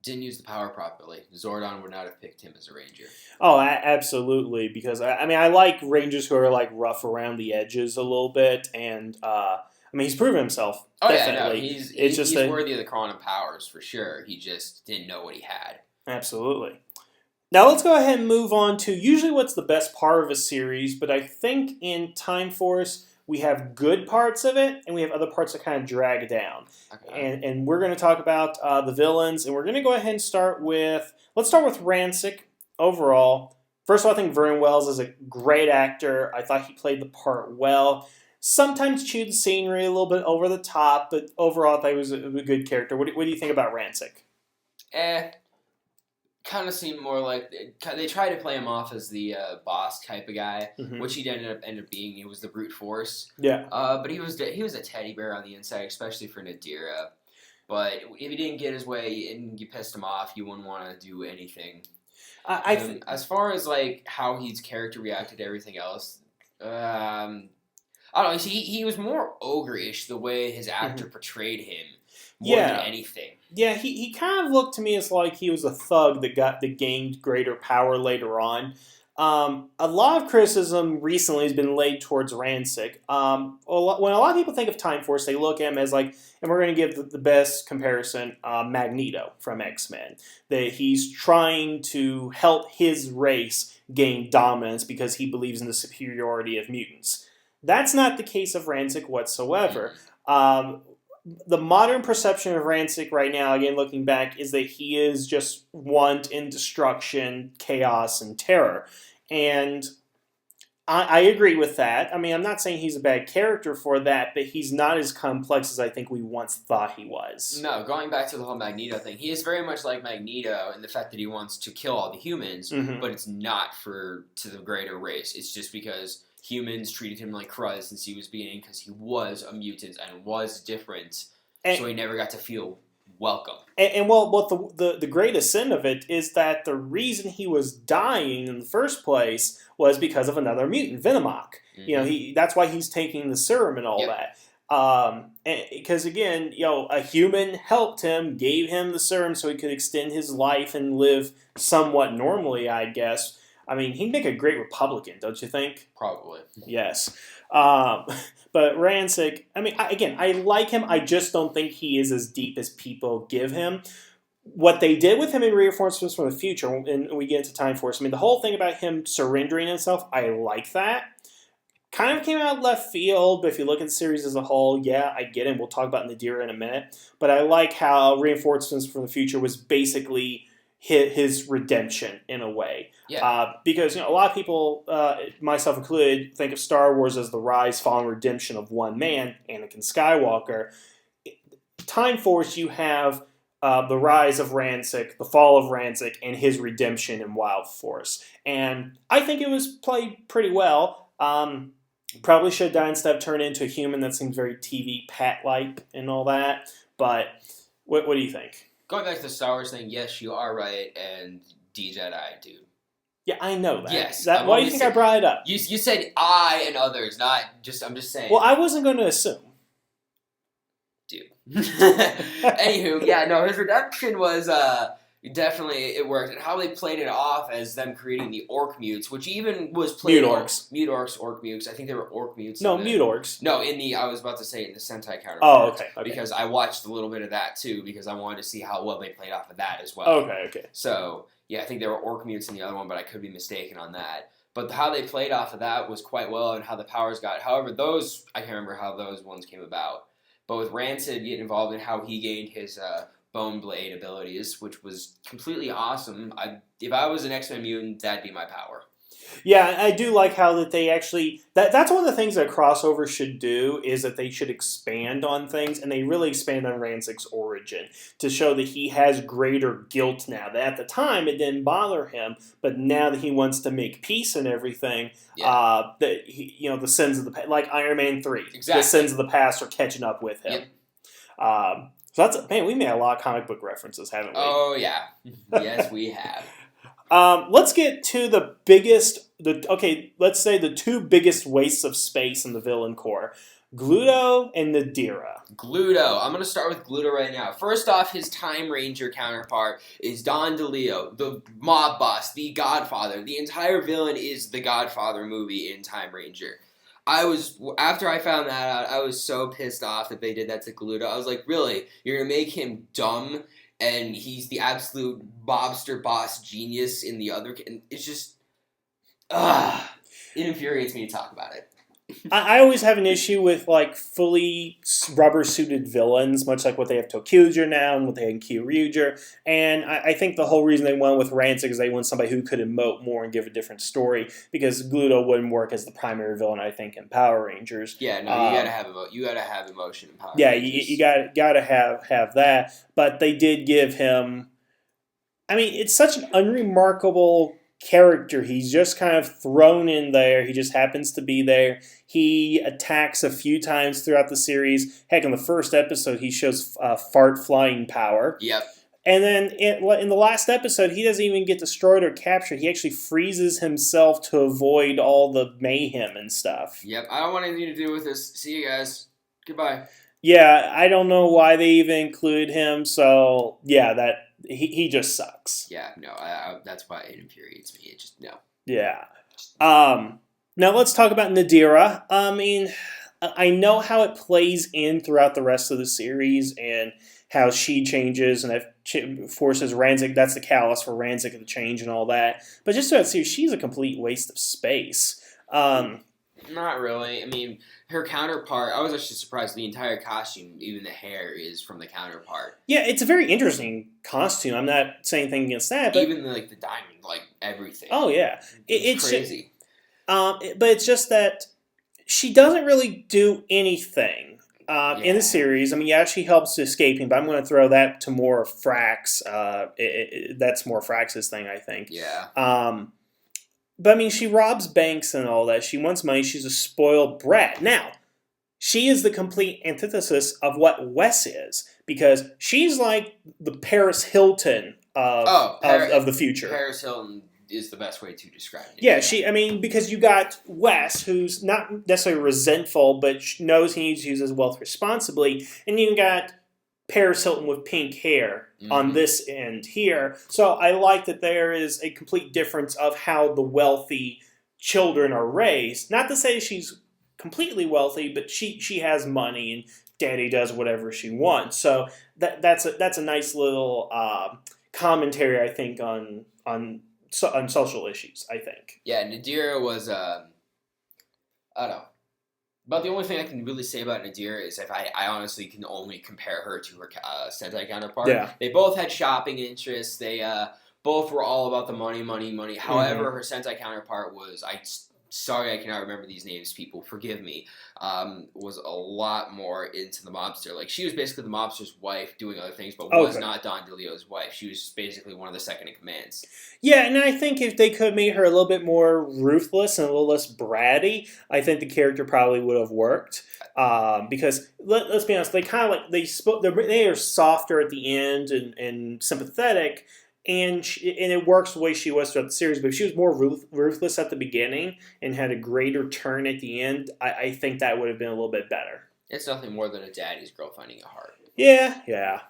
didn't use the power properly. Zordon would not have picked him as a Ranger. Oh, absolutely, because, I mean, I like Rangers who are, like, rough around the edges a little bit, and, I mean, he's proven himself, definitely. Yeah, no, he's worthy of the quantum powers, for sure. He just didn't know what he had. Absolutely. Now let's go ahead and move on to usually what's the best part of a series, but I think in Time Force we have good parts of it, and we have other parts that kind of drag down. Okay. And we're going to talk about the villains, and we're going to go ahead and let's start with Rancic overall. First of all, I think Vernon Wells is a great actor. I thought he played the part well. Sometimes chewed the scenery a little bit over the top, but overall I thought he was a good character. What do you think about Rancic? Kind of seemed more like they tried to play him off as the boss type of guy, which he ended up being. He was the brute force. Yeah. But he was a teddy bear on the inside, especially for Nadira. But if he didn't get his way and you pissed him off, you wouldn't want to do anything. As far as like how his character reacted to everything else, I don't know. He was more ogre-ish the way his actor portrayed him. More than anything. Yeah, he kind of looked to me as like he was a thug that gained greater power later on. A lot of criticism recently has been laid towards Rancic. When a lot of people think of Time Force, they look at him as like, and we're going to give the best comparison, Magneto from X-Men. That he's trying to help his race gain dominance because he believes in the superiority of mutants. That's not the case of Rancic whatsoever. The modern perception of Rancic right now, again looking back, is that he is just want in destruction, chaos, and terror. And I agree with that. I mean, I'm not saying he's a bad character for that, but he's not as complex as I think we once thought he was. No, going back to the whole Magneto thing, he is very much like Magneto in the fact that he wants to kill all the humans, but it's not to the greater race. It's just because humans treated him like crud since he was beginning because he was a mutant and was different, so he never got to feel welcome. And the greatest sin of it is that the reason he was dying in the first place was because of another mutant, Venomoth. You know, that's why he's taking the serum and all that. Because again, a human helped him, gave him the serum so he could extend his life and live somewhat normally, I guess. I mean, he'd make a great Republican, don't you think? Probably. Yes. But Rancic, I mean, I like him. I just don't think he is as deep as people give him. What they did with him in Reinforcements from the Future, and we get into Time Force, I mean, the whole thing about him surrendering himself, I like that. kind of came out left field, but if you look at the series as a whole, yeah, I get it. We'll talk about Nadira in a minute. But I like how Reinforcements from the Future was basically his redemption in a way. Yeah. Because a lot of people, myself included, think of Star Wars as the rise, fall, and redemption of one man, Anakin Skywalker. Time Force, you have the rise of Rancic, the fall of Rancic, and his redemption in Wild Force. And I think it was played pretty well. Probably should have done instead of turn into a human. That seems very TV Pat-like and all that. But what do you think? Going back to the Star Wars thing, yes, you are right, and D-Jedi, dude. Yeah, I know that. Yes. Why do you think I brought it up? You said I and others, not just, I'm just saying. Well, I wasn't going to assume. Dude. Anywho, yeah, no, his redemption was definitely, it worked. And how they played it off as them creating the orc mutes, which even was played Mute orcs. Mute orcs, orc mutes. I think they were orc mutes. No, mute orcs. No, I was about to say in the Sentai counterpart. Oh, okay. Because I watched a little bit of that too, because I wanted to see how well they played off of that as well. Okay. So, yeah, I think there were orc mutes in the other one, but I could be mistaken on that. But how they played off of that was quite well, and how the powers got. However, I can't remember how those ones came about. But with Rancid getting involved in how he gained his Bone Blade abilities, which was completely awesome. If I was an X-Men mutant, that'd be my power. Yeah, I do like how that they actually... That's one of the things that crossover should do, is that they should expand on things, and they really expand on Rancic's origin to show that he has greater guilt now. That at the time, it didn't bother him, but now that he wants to make peace and everything, the sins of the past... Like Iron Man 3. Exactly. The sins of the past are catching up with him. Yep. So we made a lot of comic book references, haven't we? Oh, yeah. Yes, we have. Let's get to the biggest... let's say the two biggest wastes of space in the villain core. Gluto and Nadira. Gluto. I'm going to start with Gluto right now. First off, his Time Ranger counterpart is Don DeLeo, the mob boss, the Godfather. The entire villain is the Godfather movie in Time Ranger. After I found that out, I was so pissed off that they did that to Gluto. I was like, really? You're going to make him dumb, and he's the absolute mobster boss genius in the other... And it's just... it infuriates me to talk about it. I always have an issue with fully rubber-suited villains, much like what they have Tokyuger now and what they had in Kyoryuger. And I think the whole reason they went with Rancid is they want somebody who could emote more and give a different story, because Gluto wouldn't work as the primary villain, I think, in Power Rangers. Yeah, no, you gotta have emotion in Power Rangers. Rangers. You gotta have that. But they did give him... I mean, it's such an unremarkable character. He's just kind of thrown in there. He just happens to be there. He attacks a few times throughout the series. Heck, in the first episode, he shows fart flying power. Yep. And then in the last episode, he doesn't even get destroyed or captured. He actually freezes himself to avoid all the mayhem and stuff. Yep. I don't want anything to do with this. See you guys. Goodbye. Yeah, I don't know why they even include him. So yeah, he just sucks. Yeah, no, that's why it infuriates me. It just, no. Yeah. Now let's talk about Nadira. I mean, I know how it plays in throughout the rest of the series and how she changes and it forces Rancid. That's the catalyst for Rancid to change and all that. But just throughout the series, she's a complete waste of space. Not really. I mean, her counterpart, I was actually surprised the entire costume, even the hair, is from the counterpart. Yeah, it's a very interesting costume. I'm not saying anything against that. But even the diamond, everything. Oh, yeah. It's crazy. But it's just that she doesn't really do anything in the series. I mean, yeah, she helps escaping, but I'm going to throw that to more Frax. That's more Frax's thing, I think. Yeah. But I mean, she robs banks and all that. She wants money. She's a spoiled brat. Now, she is the complete antithesis of what Wes is, because she's like the Paris Hilton of the future. Paris Hilton is the best way to describe it. Yeah, because you got Wes, who's not necessarily resentful, but knows he needs to use his wealth responsibly, and you got Paris Hilton with pink hair on this end here. So I like that there is a complete difference of how the wealthy children are raised. Not to say she's completely wealthy, but she has money and daddy does whatever she wants. So that's a nice little commentary, I think, on social issues, I think. Yeah, Nadira was I don't know. But the only thing I can really say about Nadir is if I honestly can only compare her to her Sentai counterpart. Yeah. They both had shopping interests. They both were all about the money, money, money. However, her Sentai counterpart was, sorry I cannot remember these names, people, forgive me, was a lot more into the mobster. Like, she was basically the mobster's wife doing other things, but was not Don DeLeo's wife. She was basically one of the second in commands. Yeah, and I think if they could make her a little bit more ruthless and a little less bratty, I think the character probably would have worked. Because let's be honest, they kind of like they are softer at the end and sympathetic, and it works the way she was throughout the series. But if she was more ruthless at the beginning and had a greater turn at the end, I think that would have been a little bit better. It's nothing more than a daddy's girl finding a heart. Yeah.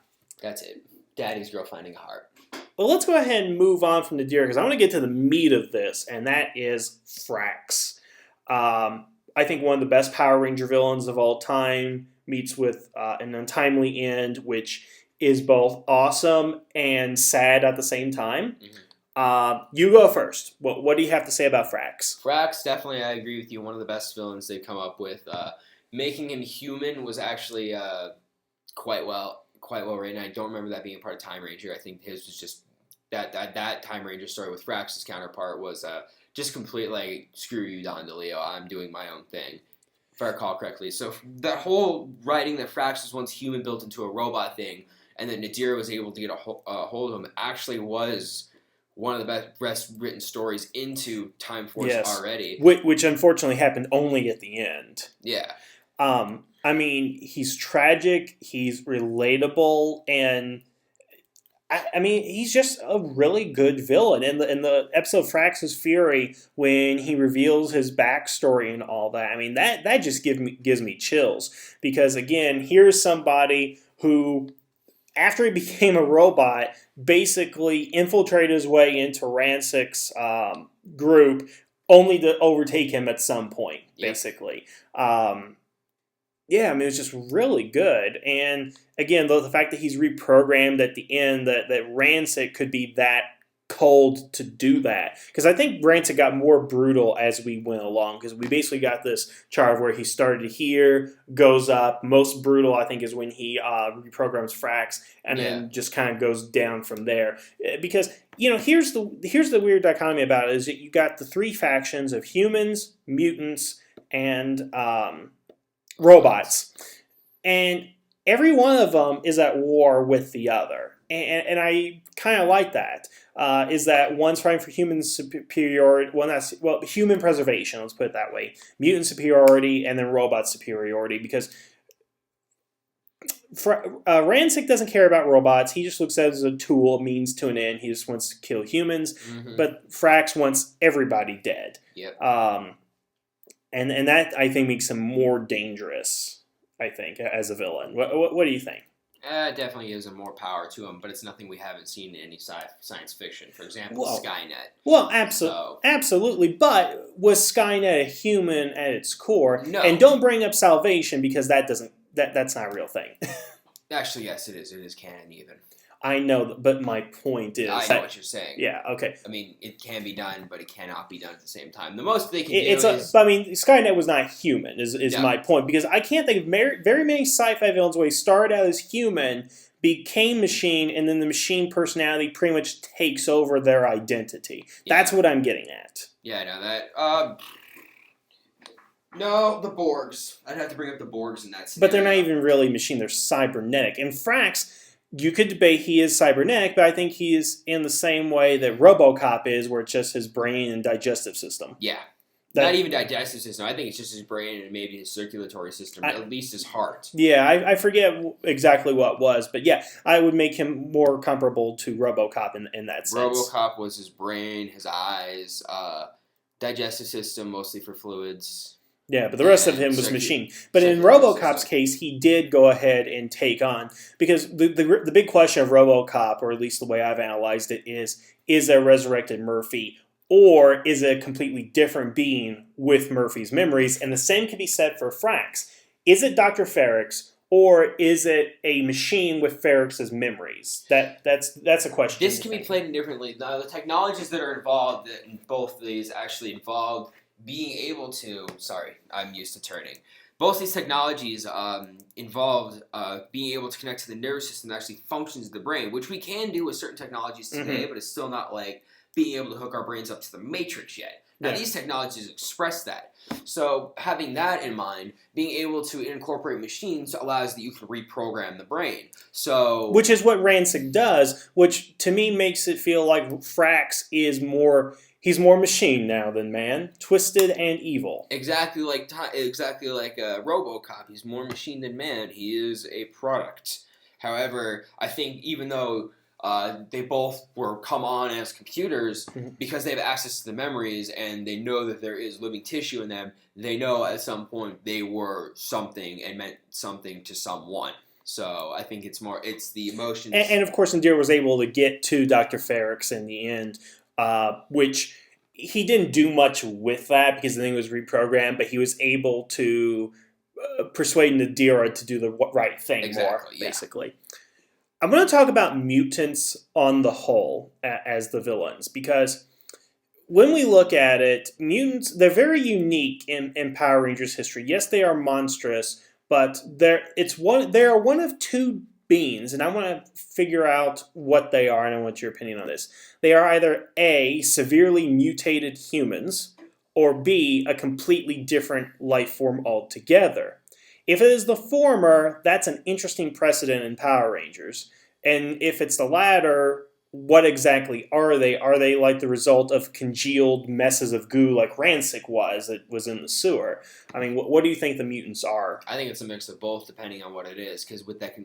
That's it. Daddy's girl finding a heart. Well, let's go ahead and move on from Nadir because I want to get to the meat of this, and that is Frax. I think one of the best Power Ranger villains of all time meets with an untimely end, which is both awesome and sad at the same time. You go first. What do you have to say about Frax? Frax, definitely, I agree with you. One of the best villains they've come up with. Making him human was actually quite well written. I don't remember that being a part of Time Ranger. I think his was just that Time Ranger story with Frax's counterpart was just complete, like, screw you, Don DeLeo, I'm doing my own thing, if I recall correctly. So that whole writing that Frax was once human built into a robot thing, and that Nadir was able to get a hold of him, actually was one of the best written stories into Time Force already. Which unfortunately happened only at the end. Yeah. I mean, he's tragic, he's relatable, and I mean, he's just a really good villain. In the episode Frax's Fury, when he reveals his backstory and all that, I mean, that just gives me chills. Because, again, here's somebody who, after he became a robot, basically infiltrated his way into Ransic's group, only to overtake him at some point, basically. Yeah, I mean, it was just really good. And again, though, the fact that he's reprogrammed at the end, that Rancid could be that cold to do that. Because I think Rancid got more brutal as we went along. Because we basically got this chart where he started here, goes up. Most brutal, I think, is when he reprograms Frax, and then just kind of goes down from there. Because, you know, here's the weird dichotomy about it, is that you got the three factions of humans, mutants, and robots, and every one of them is at war with the other, and I kind of like that. Is that one's fighting for human superiority, human preservation, let's put it that way, mutant superiority, and then robot superiority, because Rancic doesn't care about robots. He just looks at it as a tool, a means to an end. He just wants to kill humans, but Frax wants everybody dead. And that, I think, makes him more dangerous, I think, as a villain. What do you think? Definitely gives him more power to him, but it's nothing we haven't seen in any science fiction. For example, Skynet. Well, absolutely. But was Skynet a human at its core? No. And don't bring up Salvation, because that's not a real thing. Actually, yes, it is. It is canon even. I know, but my point is... I know what you're saying. Yeah, okay. I mean, it can be done, but it cannot be done at the same time. The most they can do is... I mean, Skynet was not human, is my point. Because I can't think of very many sci-fi villains where he started out as human, became machine, and then the machine personality pretty much takes over their identity. Yeah. That's what I'm getting at. Yeah, I know that. No, the Borgs. I'd have to bring up the Borgs in that scenario. But they're not even really machine, they're cybernetic. And Frax... You could debate he is cybernetic, but I think he is in the same way that RoboCop is, where it's just his brain and digestive system. Yeah. Not even digestive system. I think it's just his brain and maybe his circulatory system, at least his heart. Yeah, I forget exactly what it was, but yeah, I would make him more comparable to RoboCop in that sense. RoboCop was his brain, his eyes, digestive system, mostly for fluids. Yeah, but the rest of him was machine. But in RoboCop's case, he did go ahead and take on, because the big question of RoboCop, or at least the way I've analyzed it, is a resurrected Murphy, or is it a completely different being with Murphy's memories? And the same can be said for Frax. Is it Dr. Ferrix, or is it a machine with Ferrix's memories? That's a question. This can be played differently. The technologies that are involved in both of these actually involved being able to, sorry, I'm used to turning. Both these technologies involved being able to connect to the nervous system that actually functions the brain, which we can do with certain technologies today, but it's still not like being able to hook our brains up to the matrix yet. Now, these technologies express that. So, having that in mind, being able to incorporate machines allows that you can reprogram the brain. So, which is what Rancic does, which to me makes it feel like Frax is more. He's more machine now than man, twisted and evil. Exactly like RoboCop. He's more machine than man. He is a product. However, I think even though they both were come on as computers, because they have access to the memories and they know that there is living tissue in them, they know at some point they were something and meant something to someone. So I think it's the emotions. And of course, Indira was able to get to Dr. Ferrix in the end, which he didn't do much with that because the thing was reprogrammed, but he was able to persuade Indira to do the right thing more, basically. I'm going to talk about mutants on the whole as the villains, because when we look at it, mutants, they're very unique in Power Rangers history. Yes, they are monstrous, but they are one of two beings, and I want to figure out what they are, and I want your opinion on this. They are either A, severely mutated humans, or B, a completely different life form altogether. If it is the former, that's an interesting precedent in Power Rangers. And if it's the latter, what exactly are they? Are they like the result of congealed messes of goo like Rancic was in the sewer? I mean, what do you think the mutants are? I think it's a mix of both, depending on what it is. Because with that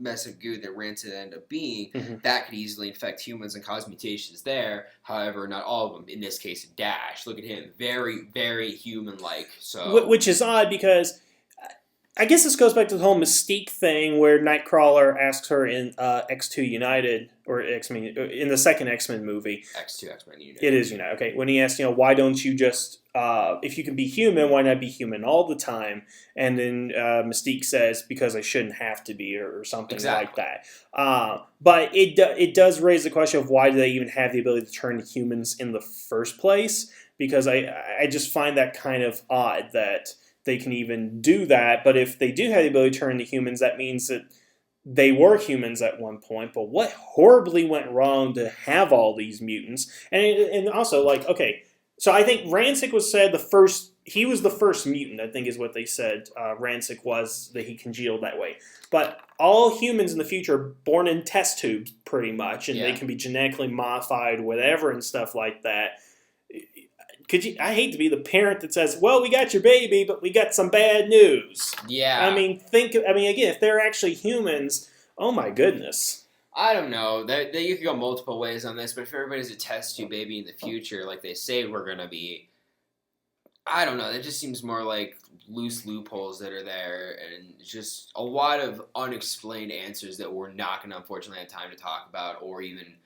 mess of goo that Rancid ended up being, that could easily infect humans and cause mutations there. However, not all of them. In this case, Dash. Look at him, very, very human-like. So, which is odd because I guess this goes back to the whole Mystique thing where Nightcrawler asks her in X2 United, or X-Men, in the second X-Men movie. X2 X-Men United. It is United. Okay, when he asks, why don't you just, if you can be human, why not be human all the time? And then Mystique says, because I shouldn't have to be, or something like that. But it does raise the question of why do they even have the ability to turn to humans in the first place? Because I just find that kind of odd that they can even do that, but if they do have the ability to turn into humans, that means that they were humans at one point, but what horribly went wrong to have all these mutants? And also, okay, so I think Rancic was said he was the first mutant, I think is what they said Rancic was, that he congealed that way. But all humans in the future are born in test tubes, pretty much, and they can be genetically modified, whatever, and stuff like that. I hate to be the parent that says, well, we got your baby, but we got some bad news. Yeah. Again, if they're actually humans, oh my goodness. I don't know. You could go multiple ways on this, but if everybody's a test tube baby in the future, like they say we're going to be, I don't know. That just seems more like loose loopholes that are there and just a lot of unexplained answers that we're not going to unfortunately have time to talk about or even...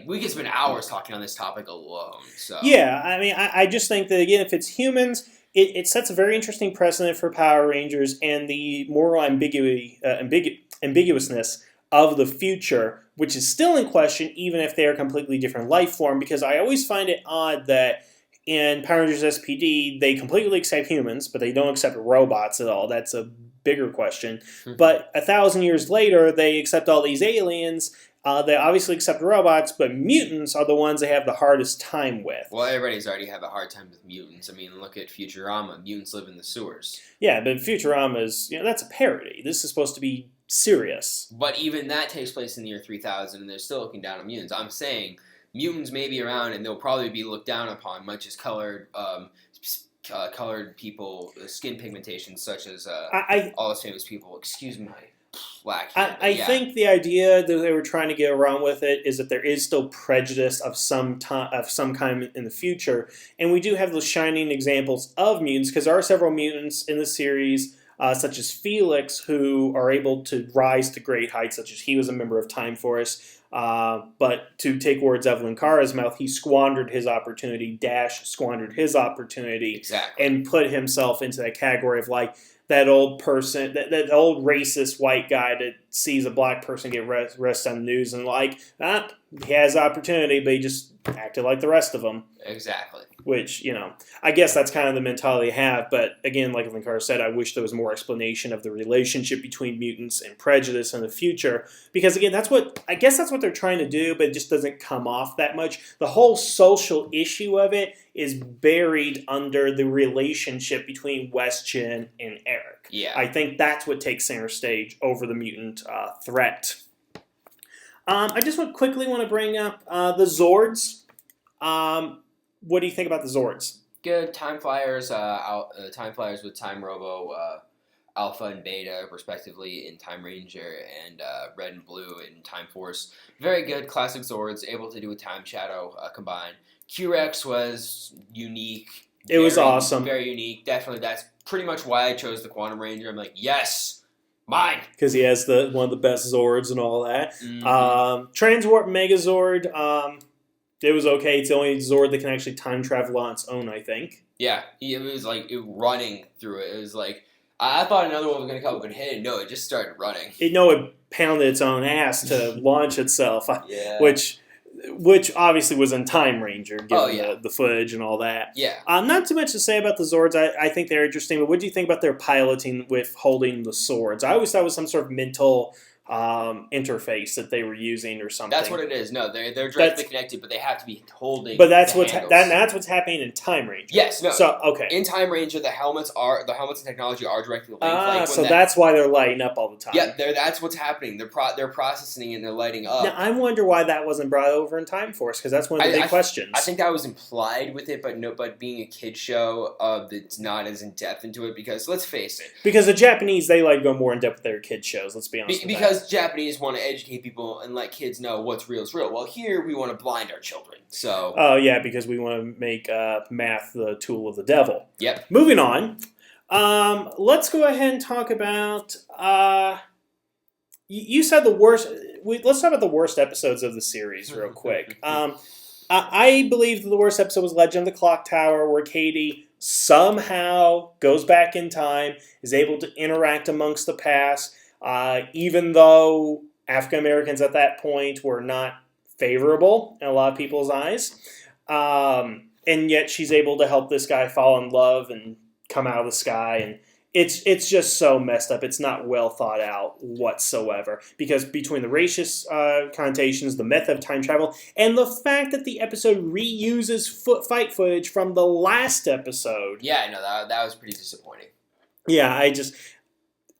we could spend hours talking on this topic alone. So yeah, I just think that, again, if it's humans, it sets a very interesting precedent for Power Rangers and the moral ambiguousness of the future, which is still in question, even if they are a completely different life form, because I always find it odd that in Power Rangers SPD, they completely accept humans, but they don't accept robots at all. That's a bigger question. But 1,000 years later, they accept all these aliens. They obviously accept robots, but mutants are the ones they have the hardest time with. Well, everybody's already had a hard time with mutants. I mean, look at Futurama. Mutants live in the sewers. Yeah, but Futurama is, that's a parody. This is supposed to be serious. But even that takes place in the year 3000, and they're still looking down on mutants. I'm saying mutants may be around, and they'll probably be looked down upon, much as colored people, skin pigmentation, such as all those famous people. Excuse me. I think the idea that they were trying to get around with it is that there is still prejudice of some kind in the future, and we do have those shining examples of mutants because there are several mutants in the series, such as Felix, who are able to rise to great heights, such as he was a member of Time Force. But to take words out of Linkara's mouth, he squandered his opportunity. Dash squandered his opportunity, and put himself into that category of that old person, that old racist white guy that sees a black person get arrested on the news and he has opportunity, but he just acted like the rest of them. Exactly. Which, I guess that's kind of the mentality I have. But again, like Linkara said, I wish there was more explanation of the relationship between mutants and prejudice in the future. Because again, that's what they're trying to do, but it just doesn't come off that much. The whole social issue of it is buried under the relationship between Westchen and Eric. Yeah. I think that's what takes center stage over the mutant threat. I just quickly want to bring up the Zords. What do you think about the Zords? Good. Time Flyers, Time Flyers with Time Robo, Alpha and Beta, respectively, in Time Ranger, and Red and Blue in Time Force. Very good. Classic Zords, able to do a Time Shadow combined. Q-Rex was unique. It was awesome. Very unique. Definitely, that's pretty much why I chose the Quantum Ranger. I'm like, yes! Mine! Because he has one of the best Zords and all that. Mm-hmm. Transwarp Megazord, it was okay. It's the only Zord that can actually time travel on its own, I think. Yeah, it was like running through it. It was like, I thought another one was going to come up and hit it. No, it just started running. It pounded its own ass to launch itself. Yeah. Which obviously was in Time Ranger, given the footage and all that. Yeah. Not too much to say about the Zords. I think they're interesting, but what do you think about their piloting with holding the swords? I always thought it was some sort of mental interface that they were using or something. That's what it is. No, they're directly connected, but they have to be holding. But that's that's what's happening in Time Ranger. Yes, no. So okay, in Time Ranger, the helmets and technology are directly linked. So that's why they're lighting up all the time. Yeah, that's what's happening. They're processing it and they're lighting up. Now I wonder why that wasn't brought over in Time Force, because that's one of the big questions. I think that was implied with it, but being a kid show, that's not as in depth into it. Because let's face it, because the Japanese, they like go more in depth with their kid shows. Let's be honest. Because Japanese want to educate people and let kids know what's real is real. Well, here we want to blind our children. So. Oh yeah, because we want to make math the tool of the devil. Yep. Moving on. Let's go ahead and talk about. You said the worst. Let's talk about the worst episodes of the series real quick. I believe that the worst episode was Legend of the Clock Tower, where Katie somehow goes back in time, is able to interact amongst the past, even though African Americans at that point were not favorable in a lot of people's eyes. And yet she's able to help this guy fall in love and come out of the sky. And it's just so messed up. It's not well thought out whatsoever. Because between the racist connotations, the method of time travel, and the fact that the episode reuses fight footage from the last episode. Yeah, no, that was pretty disappointing. Yeah,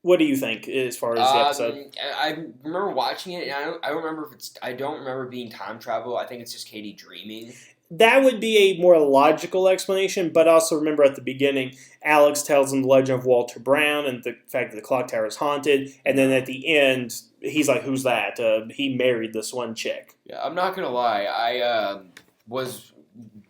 what do you think as far as the episode? I remember watching it, and I don't remember I don't remember being time travel. I think it's just Katie dreaming. That would be a more logical explanation, but also remember at the beginning, Alex tells him the legend of Walter Brown and the fact that the clock tower is haunted, and then at the end, he's like, "Who's that?" He married this one chick. Yeah, I'm not gonna lie. I was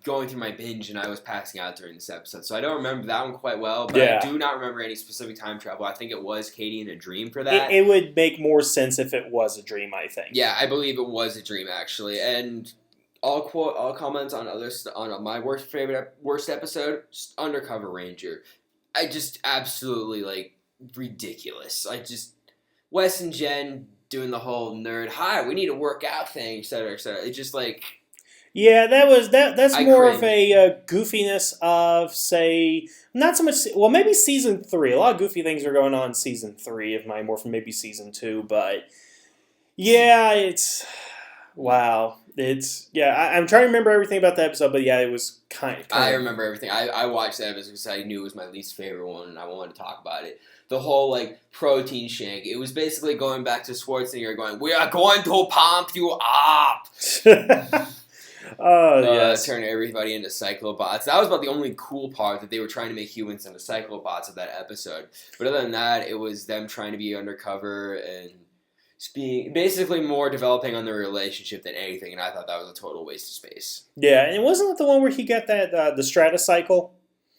going through my binge and I was passing out during this episode, so I don't remember that one quite well, but I do not remember any specific time travel. I think it was Katie in a dream for that. It would make more sense if it was a dream, I think. Yeah, I believe it was a dream, actually. And I'll comment on on my worst episode, Undercover Ranger. I just absolutely, ridiculous. Wes and Jen doing the whole nerd, hi, we need to work out thing, etc., etc. It's just yeah, that's more of a goofiness of, say, not so much, well, maybe season 3. A lot of goofy things are going on in season 3 of my Morphin, maybe season 2, but yeah, wow. I'm trying to remember everything about the episode, but yeah, it was kind of. I remember everything. I watched that episode because I knew it was my least favorite one, and I wanted to talk about it. The whole, protein shake. It was basically going back to Schwarzenegger going, we are going to pump you up! Oh, yes. Turn everybody into cyclobots. That was about the only cool part, that they were trying to make humans into cyclobots of that episode. But other than that, it was them trying to be undercover and being basically more developing on their relationship than anything, and I thought that was a total waste of space. Yeah, and wasn't it the one where he got that the Stratocycle?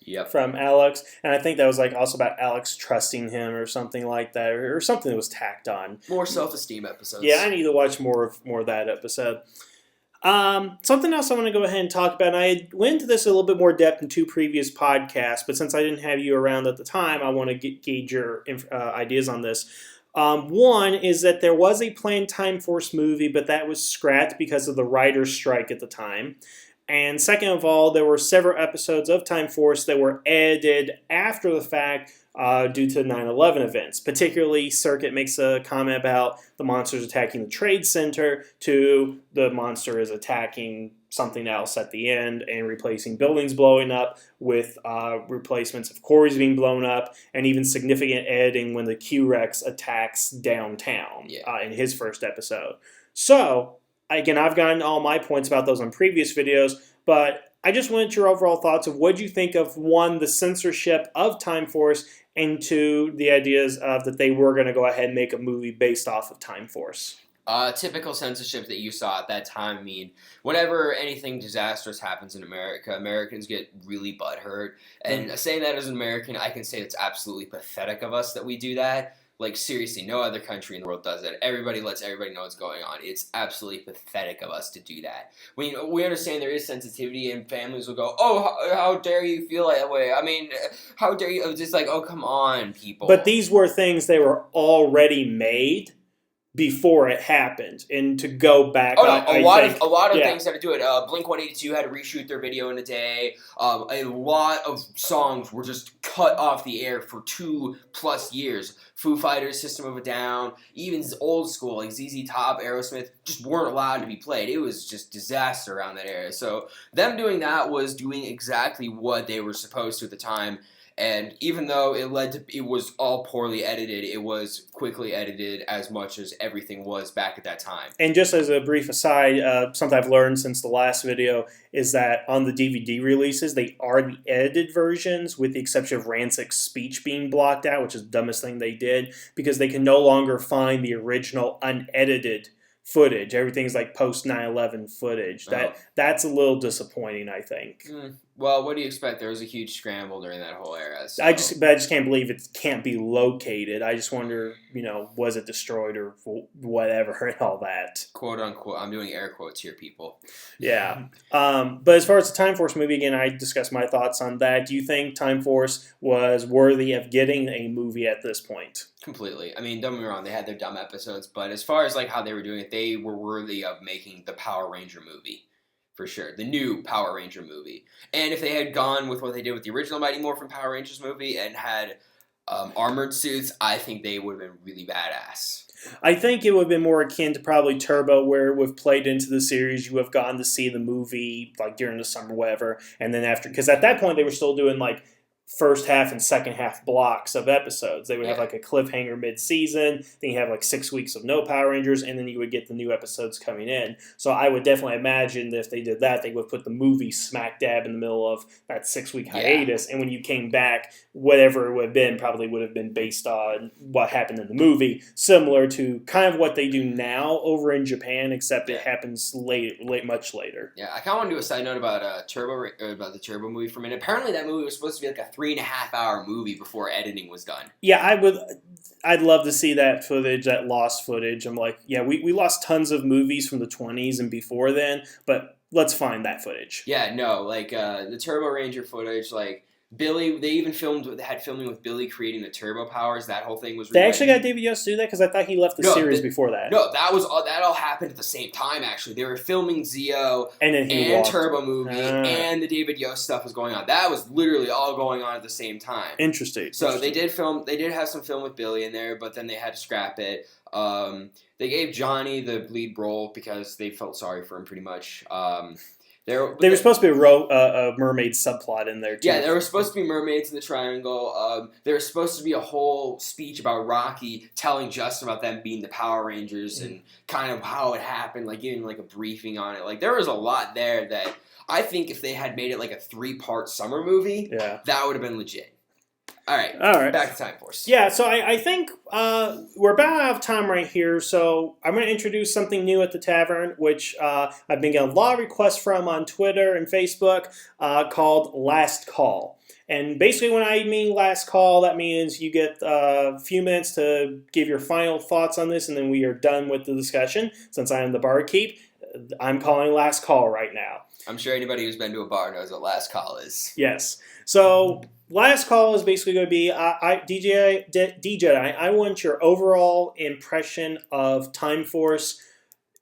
Yep. From Alex, and I think that was also about Alex trusting him or something like that, or something that was tacked on. More self-esteem episodes. Yeah, I need to watch more of that episode. Something else I want to go ahead and talk about, and I went into this a little bit more depth in 2 previous podcasts, but since I didn't have you around at the time, I want to gauge your ideas on this. One is that there was a planned Time Force movie, but that was scrapped because of the writer's strike at the time. And second of all, there were several episodes of Time Force that were edited after the fact due to 9/11 events. Particularly, Circuit makes a comment about the monsters attacking the Trade Center to the monster is attacking something else at the end and replacing buildings blowing up with replacements of quarries being blown up and even significant editing when the Q-Rex attacks downtown in his first episode. So, again, I've gotten all my points about those on previous videos, but I just wanted your overall thoughts of what you think of, one, the censorship of Time Force, and two, the ideas of that they were going to go ahead and make a movie based off of Time Force. Typical censorship that you saw at that time. I mean, whenever anything disastrous happens in America, Americans get really butthurt. And saying that as an American, I can say it's absolutely pathetic of us that we do that. Like, seriously, no other country in the world does that. Everybody lets everybody know what's going on. It's absolutely pathetic of us to do that. We understand there is sensitivity, and families will go, oh, how dare you feel that way? I mean, how dare you? Just like, oh, come on, people. But these were things they were already made before it happened, and to go back, a lot of yeah. things had to do it. Blink-182 had to reshoot their video in a day. A lot of songs were just cut off the air for 2+ years. Foo Fighters, System of a Down, even old school like ZZ Top, Aerosmith just weren't allowed to be played. It was just disaster around that era. So them doing that was doing exactly what they were supposed to at the time. And even though it was all poorly edited, it was quickly edited as much as everything was back at that time. And just as a brief aside, something I've learned since the last video is that on the DVD releases, they are the edited versions, with the exception of Rancic's speech being blocked out, which is the dumbest thing they did, because they can no longer find the original unedited footage. Everything's like post 9/11 footage. That's a little disappointing, I think. Well, what do you expect? There was a huge scramble during that whole era. So. I just can't believe it can't be located. I just wonder, was it destroyed or whatever and all that. Quote unquote. I'm doing air quotes here, people. Yeah. But as far as the Time Force movie, again, I discussed my thoughts on that. Do you think Time Force was worthy of getting a movie at this point? Completely. I mean, don't get me wrong, they had their dumb episodes, but as far as like how they were doing it, they were worthy of making the Power Ranger movie. For sure. The new Power Ranger movie. And if they had gone with what they did with the original Mighty Morphin Power Rangers movie and had armored suits, I think they would have been really badass. I think it would have been more akin to probably Turbo, where we've played into the series, you have gotten to see the movie like during the summer, whatever, and then after, because at that point they were still doing like first half and second half blocks of episodes. They would have like a cliffhanger mid-season, then you have like 6 weeks of no Power Rangers, and then you would get the new episodes coming in. So I would definitely imagine that if they did that, they would put the movie smack dab in the middle of that 6-week hiatus, and when you came back, whatever it would have been probably would have been based on what happened in the movie, similar to kind of what they do now over in Japan, except it happens much later. Yeah, I kind of want to do a side note about about the Turbo movie for a minute. Apparently that movie was supposed to be like a 3.5-hour movie before editing was done. Yeah, I'd love to see that footage, that lost footage. I'm like, yeah, we lost tons of movies from the 20s and before then, but let's find that footage. Yeah, no, like the Turbo Ranger footage, like Billy, they even had filming with Billy creating the turbo powers. That whole thing was. They actually got David Yost to do that, because I thought he left the series before that. No, that all happened at the same time. Actually, they were filming Zeo and Turbo movie, and the David Yost stuff was going on. That was literally all going on at the same time. Interesting. So they did film. They did have some film with Billy in there, but then they had to scrap it. They gave Johnny the lead role because they felt sorry for him, pretty much. They were supposed to be a mermaid subplot in there, too. Yeah, there were supposed to be mermaids in the triangle. There was supposed to be a whole speech about Rocky telling Justin about them being the Power Rangers and kind of how it happened, like giving like a briefing on it. Like there was a lot there that I think if they had made it like a 3-part summer movie, that would have been legit. All right. Back to Time Force. Yeah, so I think we're about out of time right here, so I'm going to introduce something new at the tavern, which I've been getting a lot of requests from on Twitter and Facebook, called Last Call. And basically when I mean last call, that means you get a few minutes to give your final thoughts on this, and then we are done with the discussion, since I am the barkeep. I'm calling last call right now. I'm sure anybody who's been to a bar knows what last call is. Yes. So last call is basically going to be D-Jedi. I want your overall impression of Time Force.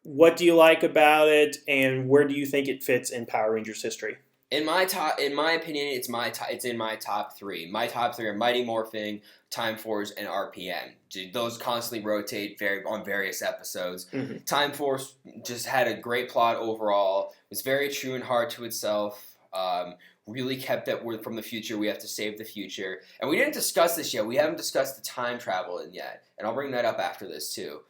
What do you like about it, and where do you think it fits in Power Rangers history? In my opinion, it's in my top three. My top three are Mighty Morphin, Time Force, and RPM. Those constantly rotate on various episodes. Mm-hmm. Time Force just had a great plot overall. Was very true and hard to itself. Really kept that word from the future. We have to save the future, and we didn't discuss this yet. We haven't discussed the time travel in yet, and I'll bring that up after this too.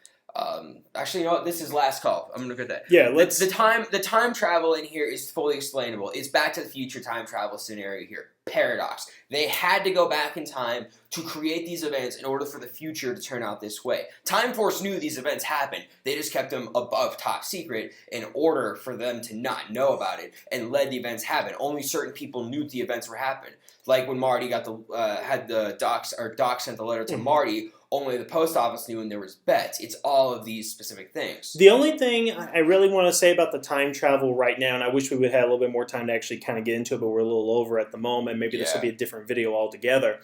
Actually, you know what? This is last call. I'm gonna look at that. Yeah, let's. The time travel in here is fully explainable. It's Back to the Future time travel scenario here. Paradox. They had to go back in time to create these events in order for the future to turn out this way. Time Force knew these events happened. They just kept them above top secret in order for them to not know about it and let the events happen. Only certain people knew the events were happening. Like when Marty got Doc sent the letter to Marty. Only the post office knew, and there was bets. It's all of these specific things. The only thing I really want to say about the time travel right now, and I wish we would have a little bit more time to actually kind of get into it, but we're a little over at the moment. Maybe this will be a different video altogether.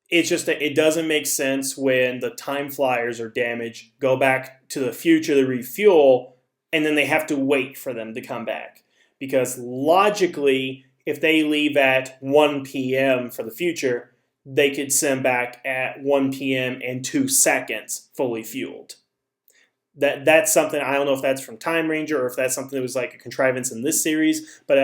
It's just that it doesn't make sense when the time flyers are damaged, go back to the future to refuel, and then they have to wait for them to come back. Because logically, if they leave at 1 p.m. for the future, they could send back at 1 p.m. and 2 seconds fully fueled. That's something, I don't know if that's from Time Ranger or if that's something that was like a contrivance in this series, but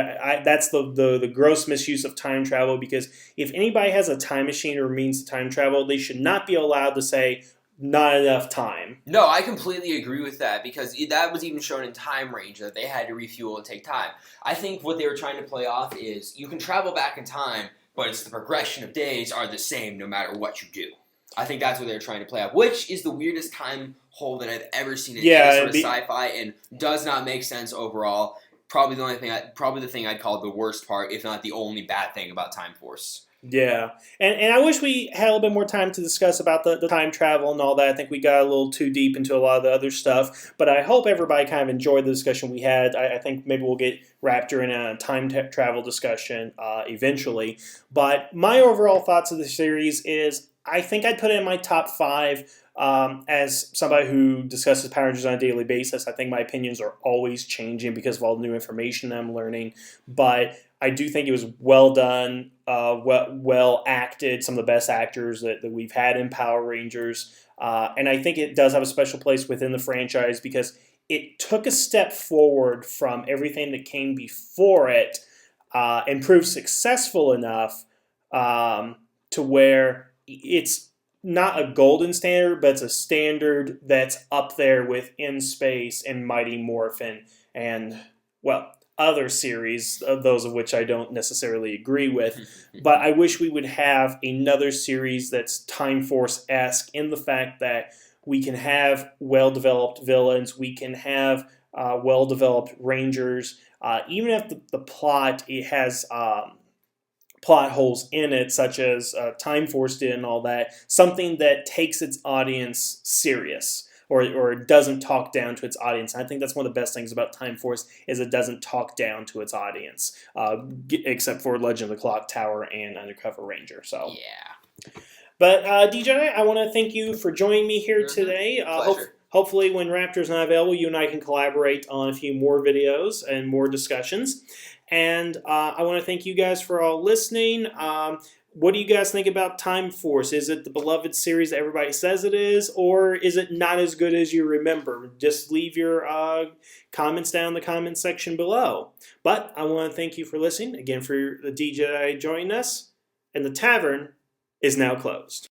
that's the gross misuse of time travel, because if anybody has a time machine or means to time travel, they should not be allowed to say, not enough time. No, I completely agree with that, because that was even shown in Time Ranger that they had to refuel and take time. I think what they were trying to play off is you can travel back in time, but it's the progression of days are the same no matter what you do. I think that's what they're trying to play out, which is the weirdest time hole that I've ever seen in any sort of sci-fi, and does not make sense overall. Probably the thing I'd call the worst part, if not the only bad thing about Time Force. Yeah, and I wish we had a little bit more time to discuss about the time travel and all that. I think we got a little too deep into a lot of the other stuff, but I hope everybody kind of enjoyed the discussion we had. I think maybe we'll get Raptor in a time travel discussion eventually. But my overall thoughts of the series is I think I'd put it in my top 5. As somebody who discusses Power Rangers on a daily basis, I think my opinions are always changing because of all the new information I'm learning. But I do think it was well done, well acted, some of the best actors that we've had in Power Rangers. And I think it does have a special place within the franchise because it took a step forward from everything that came before it and proved successful enough to where it's not a golden standard, but it's a standard that's up there with In Space and Mighty Morphin and, well, other series, those of which I don't necessarily agree with. But I wish we would have another series that's Time Force-esque in the fact that we can have well-developed villains, we can have well-developed Rangers, even if the plot it has plot holes in it, such as Time Force did and all that, something that takes its audience serious or doesn't talk down to its audience. And I think that's one of the best things about Time Force is it doesn't talk down to its audience, except for Legend of the Clock Tower and Undercover Ranger. So yeah. But D-Jedi, I want to thank you for joining me here today. Hopefully when Raptor's not available, you and I can collaborate on a few more videos and more discussions. And I want to thank you guys for all listening. What do you guys think about Time Force? Is it the beloved series that everybody says it is, or is it not as good as you remember? Just leave your comments down in the comment section below. But I want to thank you for listening. Again, for the D-Jedi joining us. And the tavern is now closed.